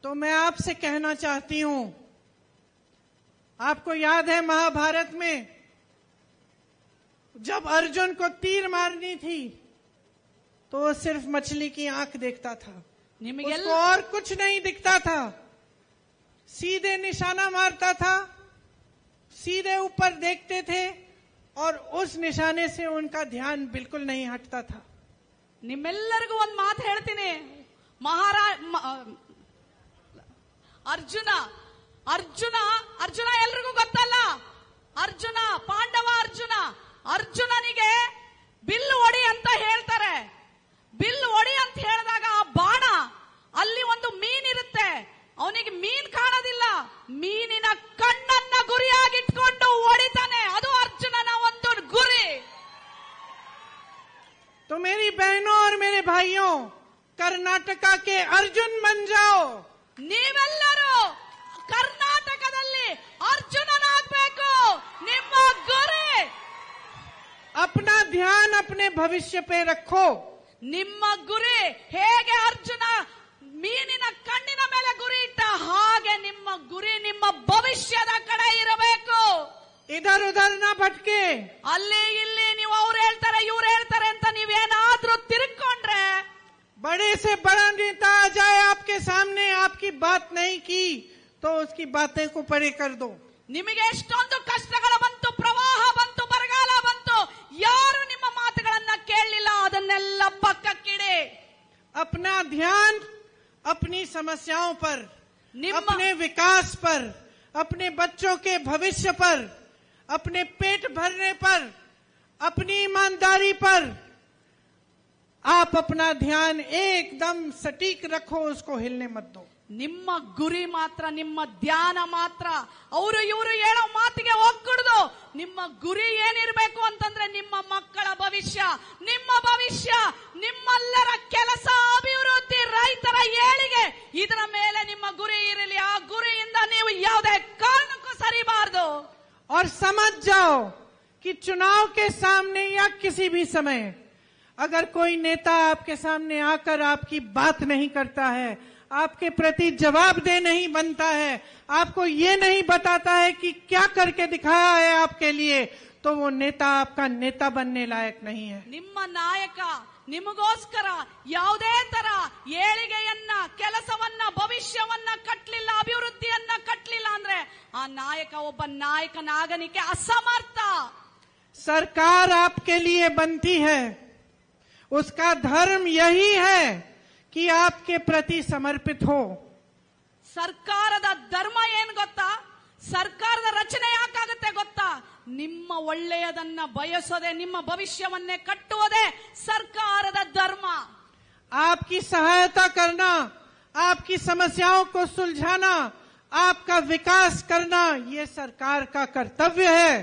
तो मैं आपसे कहना चाहती हूं, आपको याद है महाभारत में जब अर्जुन को तीर मारनी थी तो वो सिर्फ मछली की आंख देखता था, उसको और कुछ नहीं दिखता था, सीधे निशाना मारता था, सीधे ऊपर देखते थे और उस निशाने से उनका ध्यान बिल्कुल नहीं हटता था। ನಿಮ್ಮೆಲ್ಲರಿಗೂ ಒಂದು ಮಾತು ಹೇಳ್ತೀನಿ, ಅರ್ಜುನ ಅರ್ಜುನ ಅರ್ಜುನ ಎಲ್ರಿಗೂ ಗೊತ್ತಲ್ಲ. ಅರ್ಜುನ ಪಾಂಡವ ಅರ್ಜುನನಿಗೆ ಬಿಲ್ಲು ಹೊಡಿ ಅಂತ ಹೇಳ್ತಾರೆ. ಬಿಲ್ಲು ಹೊಡಿ ಅಂತ ಹೇಳಿದಾಗ ಆ ಬಾಣ ಅಲ್ಲಿ ಒಂದು ಮೀನಿರುತ್ತೆ, ಅವನಿಗೆ ಮೀನ್ ಕಾಣೋದಿಲ್ಲ, ಮೀನಿನ ಕಣ್ಣನ್ನ ಗುರಿಯಾಗಿಟ್ಕೊಂಡು ಹೊಡಿತಾನೆ. ಅದು ಅರ್ಜುನನ ಒಂದು ಗುರಿ. तो मेरी बहनों और मेरे भाइयों, कर्नाटका के अर्जुन बन जाओ. ನೀವೆಲ್ಲರೂ ಕರ್ನಾಟಕದಲ್ಲಿ ಅರ್ಜುನನಾಗಬೇಕು. ನಿಮ್ಮ ಗುರಿ. अपना ध्यान अपने भविष्य पे रखो. ನಿಮ್ಮ ಗುರಿ ಹೇಗೆ ಅರ್ಜುನ ಮೀನಿನ ಕಣ್ಣಿನ ಮೇಲೆ ಗುರಿ ಇಟ್ಟ ಹಾಗೆ ನಿಮ್ಮ ಗುರಿ ನಿಮ್ಮ ಭವಿಷ್ಯದ ಕಡೆ ಇರಬೇಕು. इधर उधर ना भटके. ಅಲ್ಲಿ ಇಲ್ಲಿ ನೀವು ಅವ್ರು ಹೇಳ್ತಾರೆ ಇವ್ರು ಹೇಳ್ತಾರೆ ಅಂತ ನೀವೇನಾದ್ರೂ ತಿರುಗ್ಕೊಂಡ್ರೆ, बड़े से बड़ा नेता आ जाए आपके सामने, आपकी बात नहीं की तो उसकी बातें को परे कर दो. ನಿಮಗೆ ಎಷ್ಟೊಂದು ಕಷ್ಟಗಳು ಬಂತು, ಪ್ರವಾಹ ಬಂತು, ಬರಗಾಲ ಬಂತು, ಯಾರು ನಿಮ್ಮ ಮಾತುಗಳನ್ನ ಕೇಳಲಿಲ್ಲ, ಅದನ್ನೆಲ್ಲ ಪಕ್ಕಕ್ಕಿಡಿ. अपना ध्यान अपनी समस्याओं पर, ನಿಮ್ಮ अपने विकास पर, अपने बच्चों के भविष्य पर, अपने पेट भरने पर, अपनी ईमानदारी पर आप अपना ध्यान एकदम सटीक रखो, उसको हिलने मत दो. ನಿಮ್ಮ ಗುರಿ ಮಾತ್ರ, ನಿಮ್ಮ ಧ್ಯಾನ ಮಾತ್ರ ಅವರು ಇವರು ಹೇಳೋ ಮಾತಿಗೆ ಹೋಗ್ಕೂಡ್ದು. ನಿಮ್ಮ ಗುರಿ ಏನಿರಬೇಕು ಅಂತಂದ್ರೆ ನಿಮ್ಮ ಮಕ್ಕಳ ಭವಿಷ್ಯ, ನಿಮ್ಮ ಭವಿಷ್ಯ, ನಿಮ್ಮೆಲ್ಲರ ಕೆಲಸ, ಅಭಿವೃದ್ಧಿ, ರೈತರ ಏಳಿಗೆ, ಇದರ ಮೇಲೆ ನಿಮ್ಮ ಗುರಿ ಇರಲಿ. ಆ ಗುರಿಯಿಂದ ನೀವು ಯಾವುದೇ ಕಾರಣಕ್ಕೂ ಸರಿಬಾರದು. और समझ जाओ कि चुनाव के सामने या किसी भी समय अगर कोई नेता आपके सामने आकर आपकी बात नहीं करता है, आपके प्रति जवाबदेह नहीं बनता है, आपको ये नहीं बताता है कि क्या करके दिखाया है आपके लिए, तो वो नेता आपका नेता बनने लायक नहीं है. ನಿಮ್ಮ ನಾಯಕ ನಿಮಗೋಸ್ಕರ ಯಾವುದೇ ತರ ಏಳಿಗೆಯನ್ನ, ಕೆಲಸವನ್ನ, ಭವಿಷ್ಯವನ್ನ ಕಟ್ಟಲಿಲ್ಲ, ಅಭಿವೃದ್ಧಿಯನ್ನ ಕಟ್ಟಲಿಲ್ಲ ಅಂದ್ರೆ ಆ ನಾಯಕ ಒಬ್ಬ ನಾಯಕನಾಗಲಿಕ್ಕೆ ಅಸಮರ್ಥ. सरकार आपके लिए बनती है, उसका धर्म यही है कि आपके प्रति समर्पित हो. ಸರ್ಕಾರದ ಧರ್ಮ ಏನ್ ಗೊತ್ತಾ? ಸರ್ಕಾರದ ರಚನೆ ಯಾಕಾಗುತ್ತೆ ಗೊತ್ತಾ? ನಿಮ್ಮ ಒಳ್ಳೆಯದನ್ನ ಬಯಸೋದೆ, ನಿಮ್ಮ ಭವಿಷ್ಯವನ್ನೇ ಕಟ್ಟುವುದೇ ಸರ್ಕಾರದ ಧರ್ಮ. आपकी सहायता करना, आपकी समस्याओं को सुलझाना, आपका विकास करना, ये सरकार का कर्तव्य है.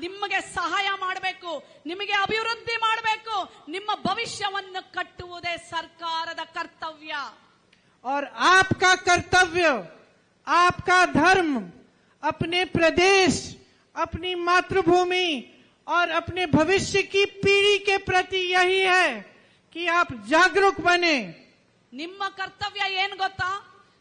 ನಿಮಗೆ ಸಹಾಯ ಮಾಡಬೇಕು, ನಿಮಗೆ ಅಭಿವೃದ್ಧಿ ಮಾಡಬೇಕು, ನಿಮ್ಮ ಭವಿಷ್ಯವನ್ನು ಕಟ್ಟುವುದೇ ಸರ್ಕಾರದ ಕರ್ತವ್ಯ. और आपका कर्तव्य, आपका धर्म अपने प्रदेश, अपनी मातृभूमि और अपने भविष्य की पीढ़ी के प्रति यही है कि आप जागरूक बने. ನಿಮ್ಮ ಕರ್ತವ್ಯ ಏನ್ ಗೊತ್ತಾ?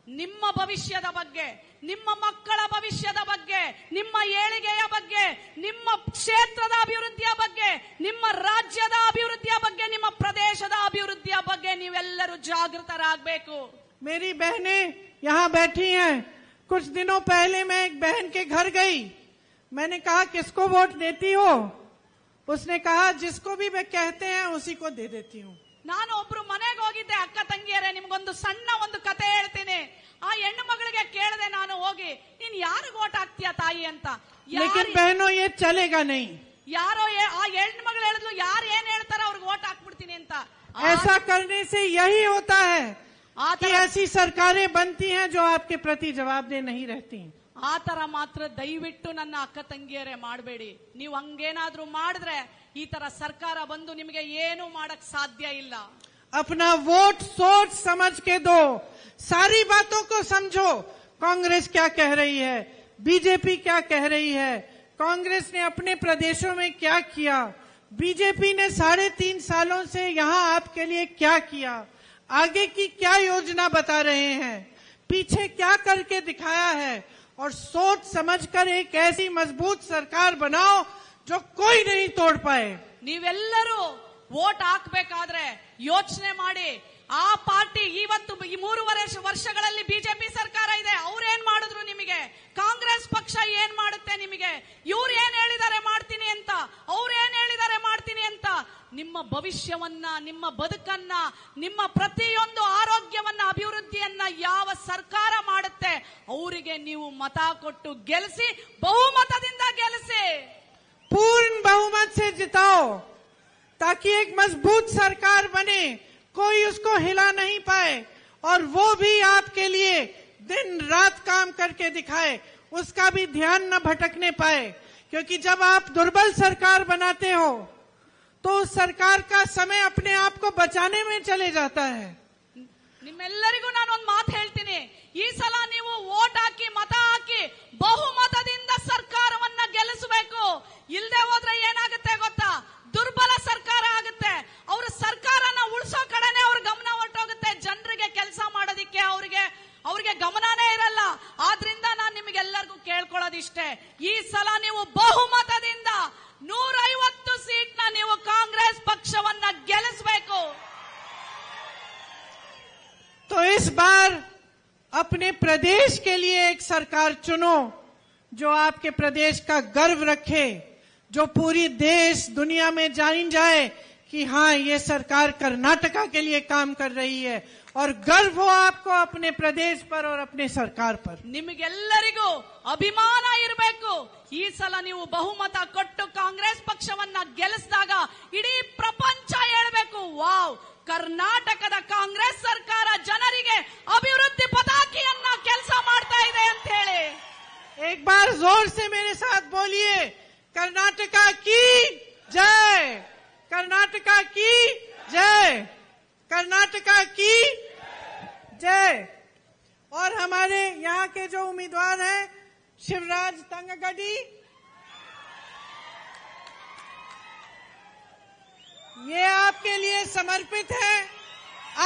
ನಿಮ್ಮ ಭವಿಷ್ಯದ ಬಗ್ಗೆ, ನಿಮ್ಮ ಮಕ್ಕಳ ಭವಿಷ್ಯದ ಬಗ್ಗೆ, ನಿಮ್ಮ ಏಳಿಗೆಯ ಬಗ್ಗೆ, ನಿಮ್ಮ ಕ್ಷೇತ್ರದ ಅಭಿವೃದ್ಧಿಯ ಬಗ್ಗೆ, ನಿಮ್ಮ ರಾಜ್ಯದ ಅಭಿವೃದ್ಧಿಯ ಬಗ್ಗೆ, ನಿಮ್ಮ ಪ್ರದೇಶದ ಅಭಿವೃದ್ಧಿಯ ಬಗ್ಗೆ ನೀವೆಲ್ಲರೂ ಜಾಗೃತರಾಗಬೇಕು. मेरी बहनें यहाँ बैठी हैं. कुछ दिनों पहले मैं एक बहन के घर गई. मैंने कहा किसको वोट देती हो? उसने कहा जिसको भी वे कहते हैं उसी को दे देती हूँ. ನಾನು ಒಬ್ರು ಮನೆಗೆ ಹೋಗಿದ್ದೆ. ಅಕ್ಕ ತಂಗಿಯರೇ, ನಿಮ್ಗೊಂದು ಸಣ್ಣ ಒಂದು ಕತೆ ಹೇಳ್ತೀನಿ. ಆ ಹೆಣ್ಣು ಮಗಳಿಗೆ ಕೇಳಿದೆ ನಾನು ಹೋಗಿ, ನೀನ್ ಯಾರಿಗ್ ಓಟ್ ಹಾಕ್ತೀಯ ತಾಯಿ ಅಂತ. लेकिन बहनों ये चलेगा नहीं. ಯಾರೋ ಆ ಹೆಣ್ಣು ಮಗಳು ಹೇಳಿದ್ಲು, ಯಾರು ಏನ್ ಹೇಳ್ತಾರ ಅವ್ರಿಗೆ ಓಟ್ ಹಾಕ್ಬಿಡ್ತೀನಿ ಅಂತ. ऐसा करने से यही होता है कि ऐसी सरकारें बनती हैं जो आपके प्रति जवाबदेह नहीं रहती. ಆ ತರ ಮಾತ್ರ ದಯವಿಟ್ಟು ನನ್ನ ಅಕ್ಕ ತಂಗಿಯರೇ ಮಾಡಬೇಡಿ. ನೀವು ಹಂಗೇನಾದ್ರೂ ಮಾಡಿದ್ರೆ ಈ ತರ ಸರ್ಕಾರ ಬಂದು ನಿಮಗೆ ಏನು ಮಾಡಕ್ ಸಾಧ್ಯ ಇಲ್ಲ. अपना वोट सोच समझ के दो, सारी बातों को समझो. कांग्रेस क्या कह रही है, बीजेपी क्या कह रही है, कांग्रेस ने अपने प्रदेशों में क्या किया, बीजेपी ने 3.5 सालों से यहाँ आपके लिए क्या किया, आगे की क्या योजना बता रहे हैं, पीछे क्या करके दिखाया है, और सोच समझकर एक ऐसी मजबूत सरकार बनाओ जो कोई नहीं तोड़ पाए. ನೀವೆಲ್ಲರೂ ವೋಟ್ ಹಾಕ್ಬೇಕಾದ್ರೆ ಯೋಚನೆ ಮಾಡಿ. ಆ ಪಾರ್ಟಿ ಇವತ್ತು ಈ 3.5 ವರ್ಷಗಳಲ್ಲಿ ಬಿಜೆಪಿ ಸರ್ಕಾರ ಇದೆ, ಅವ್ರೇನ್ ಮಾಡಿದ್ರು ನಿಮಗೆ? ಕಾಂಗ್ರೆಸ್ ಪಕ್ಷ ಏನ್ ಮಾಡುತ್ತೆ ನಿಮಗೆ? ಇವ್ರು ಏನ್ ಹೇಳಿದ್ದಾರೆ ಮಾಡ್ತೀನಿ ಅಂತ, ಅವ್ರು ಏನ್ ಹೇಳಿದ್ದಾರೆ ಮಾಡ್ತೀನಿ ಅಂತ. ನಿಮ್ಮ ಭವಿಷ್ಯವನ್ನ, ನಿಮ್ಮ ಬದುಕನ್ನ, ನಿಮ್ಮ ಪ್ರತಿಯೊಂದು ಆರೋಗ್ಯವನ್ನ, ಅಭಿವೃದ್ಧಿಯನ್ನ ಯಾವ ಸರ್ಕಾರ ಮಾಡುತ್ತೆ ಅವರಿಗೆ ನೀವು ಮತ ಕೊಟ್ಟು ಗೆಲ್ಲಿಸಿ, ಬಹುಮತದಿಂದ ಗೆಲ್ಲಿಸಿ. पूर्ण बहुमत से जिताओ ताकि एक मजबूत सरकार बने, कोई उसको हिला नहीं पाए और वो भी आपके लिए दिन रात काम करके दिखाए, उसका भी ध्यान न भटकने पाए. क्योंकि जब आप दुर्बल सरकार बनाते हो तो उस सरकार का समय अपने आप को बचाने में चले जाता है. ನಿಮ್ಮೆಲ್ಲರಿಗೂ ನಾನು ಒಂದು ಮಾತು ಹೇಳ್ತೀನಿ. ಈ ಸಲ ನೀವು ವೋಟ್ ಹಾಕಿ, ಮತ ಹಾಕಿ, ಬಹುಮತದಿಂದ ಸರ್ಕಾರವನ್ನ ಗೆಲ್ಲಿಸಬೇಕು. ಇಲ್ಲದೆ ಹೋದ್ರೆ ಏನಾಗುತ್ತೆ ಗೊತ್ತಾ? ದುರ್ಬಲ ಸರ್ಕಾರ ಆಗುತ್ತೆ. ಅವ್ರ ಸರ್ಕಾರನ ಉಳಿಸೋ ಕಡೆನೆ ಅವ್ರ ಗಮನ ಹೊರಟೋಗುತ್ತೆ. ಜನರಿಗೆ ಕೆಲಸ ಮಾಡೋದಿಕ್ಕೆ ಅವ್ರಿಗೆ ಗಮನನೇ ಇರಲ್ಲ. ಆದ್ರಿಂದ ನಾನು ನಿಮಗೆಲ್ಲರಿಗೂ ಕೇಳ್ಕೊಳ್ಳೋದಿಷ್ಟೇ, ಈ ಸಲ ನೀವು ಬಹುಮತದಿಂದ 150 ಸೀಟ್ನ ನೀವು ಕಾಂಗ್ರೆಸ್ ಪಕ್ಷವನ್ನ ಗೆಲ್ಲಿಸಬೇಕು. तो इस बार अपने प्रदेश के लिए एक सरकार चुनो जो आपके प्रदेश का गर्व रखे, जो पूरी देश दुनिया में जान जाए कि हाँ, ये सरकार कर्नाटका के लिए काम कर रही है और गर्व हो आपको अपने प्रदेश पर और अपने सरकार पर. ನಿಮಗೆಲ್ಲರಿಗೂ ಅಭಿಮಾನ ಇರಬೇಕು. ಈ ಸಲ ನೀವು ಬಹುಮತ ಕೊಟ್ಟು ಕಾಂಗ್ರೆಸ್ ಪಕ್ಷವನ್ನ ಗೆಲ್ಲಿಸಿದಾಗ ಇಡೀ ಪ್ರಪಂಚ ಹೇಳಬೇಕು, ವಾವ್, ಕರ್ನಾಟಕದ ಕಾಂಗ್ರೆಸ್ ಸರ್ಕಾರ ಜನರಿಗೆ ಅಭಿವೃದ್ಧಿ ಪತಾಕಿಯನ್ನ ಕೆಲಸ ಮಾಡ್ತಾ ಇದೆ ಅಂತ ಹೇಳಿ. एक बार जोर से मेरे साथ बोलिए, कर्नाटका की जय, कर्नाटका की जय, कर्नाटका की जय. और हमारे यहाँ के जो उम्मीदवार हैं, शिवराज तंगगडी, ये आपके लिए समर्पित है.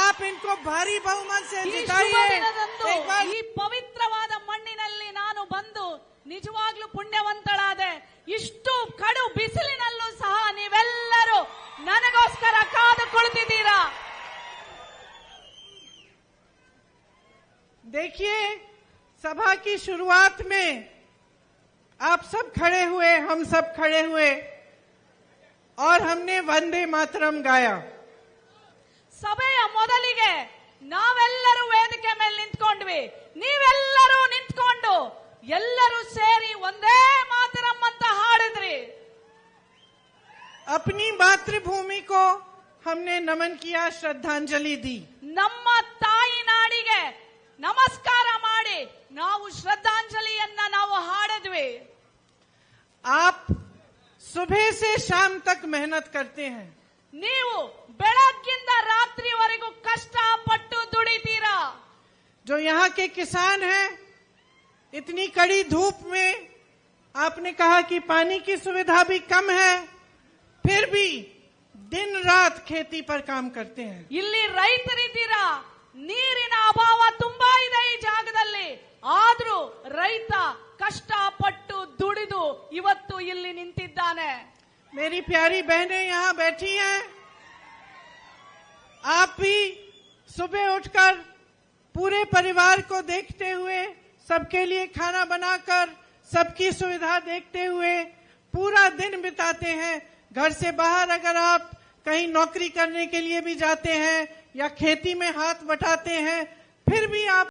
आप इनको भारी बहुमत से ಈ ಶುಭ जिताइए. ದಿನದಂದು एक बार ಈ ಪವಿತ್ರವಾದ ಮಣ್ಣಿನಲ್ಲಿ ನಾನು ಬಂದು ನಿಜವಾಗ್ಲೂ ಪುಣ್ಯವಂತಳಾದೆ. ಇಷ್ಟು ಕಡು ಬಿಸಿಲಿನಲ್ಲೂ ಸಹ ನೀವೆಲ್ಲರೂ ನನಗೋಸ್ಕರ ಕಾದು ಕುಳಿತಿದ್ದೀರಾ. देखिए, सभा की शुरुआत में आप सब खड़े हुए, हम सब खड़े हुए और हमने वंदे मातरम गाया. ಸಭೆಯ ಮೊದಲಿಗೆ ನಾವೆಲ್ಲರೂ ವೇದಿಕೆ ಮೇಲೆ ನಿಂತ್ಕೊಂಡ್ವಿ. ನೀವೆಲ್ಲರೂ ನಿಂತ್ಕೊಂಡು ಎಲ್ಲರೂ ಸೇರಿ ಒಂದೇ ಮಾತರಂ ಅಂತ ಹಾಡಿದ್ರಿ. अपनी मातृभूमि को हमने नमन किया, श्रद्धांजलि दी. ನಮ್ಮ ತಾಯಿ ನಾಡಿಗೆ ನಮಸ್ಕಾರ ಮಾಡಿ ನಾವು ಶ್ರದ್ಧಾಂಜಲಿಯನ್ನ ನಾವು ಹಾಡಿದ್ವಿ. आप सुबह से शाम तक मेहनत करते हैं. ನೀವು ಬೆಳಗ್ಗಿಂದ ರಾತ್ರಿವರೆಗೂ ಕಷ್ಟಪಟ್ಟು ದುಡಿತೀರಾ. जो यहाँ के किसान हैं, इतनी कड़ी धूप में आपने कहा कि पानी की सुविधा भी कम है, फिर भी दिन रात खेती पर काम करते हैं. ಇಲ್ಲಿ ರೈತರಿದ್ದೀರಾ, ನೀರಿನ ಅಭಾವ ತುಂಬಾ ಇದೆ ಈ ಜಾಗದಲ್ಲಿ. ಆದ್ರೂ ರೈತ ಕಷ್ಟಪಟ್ಟು ದುಡಿದು ಇವತ್ತು ಇಲ್ಲಿ ನಿಂತಿದ್ದಾನೆ. मेरी प्यारी बहनें यहाँ बैठी हैं, आप भी सुबह उठकर पूरे परिवार को देखते हुए, सबके लिए खाना बनाकर, सबकी सुविधा देखते हुए पूरा दिन बिताते हैं. घर से बाहर अगर आप कहीं नौकरी करने के लिए भी जाते हैं या खेती में हाथ बटाते हैं, फिर भी आप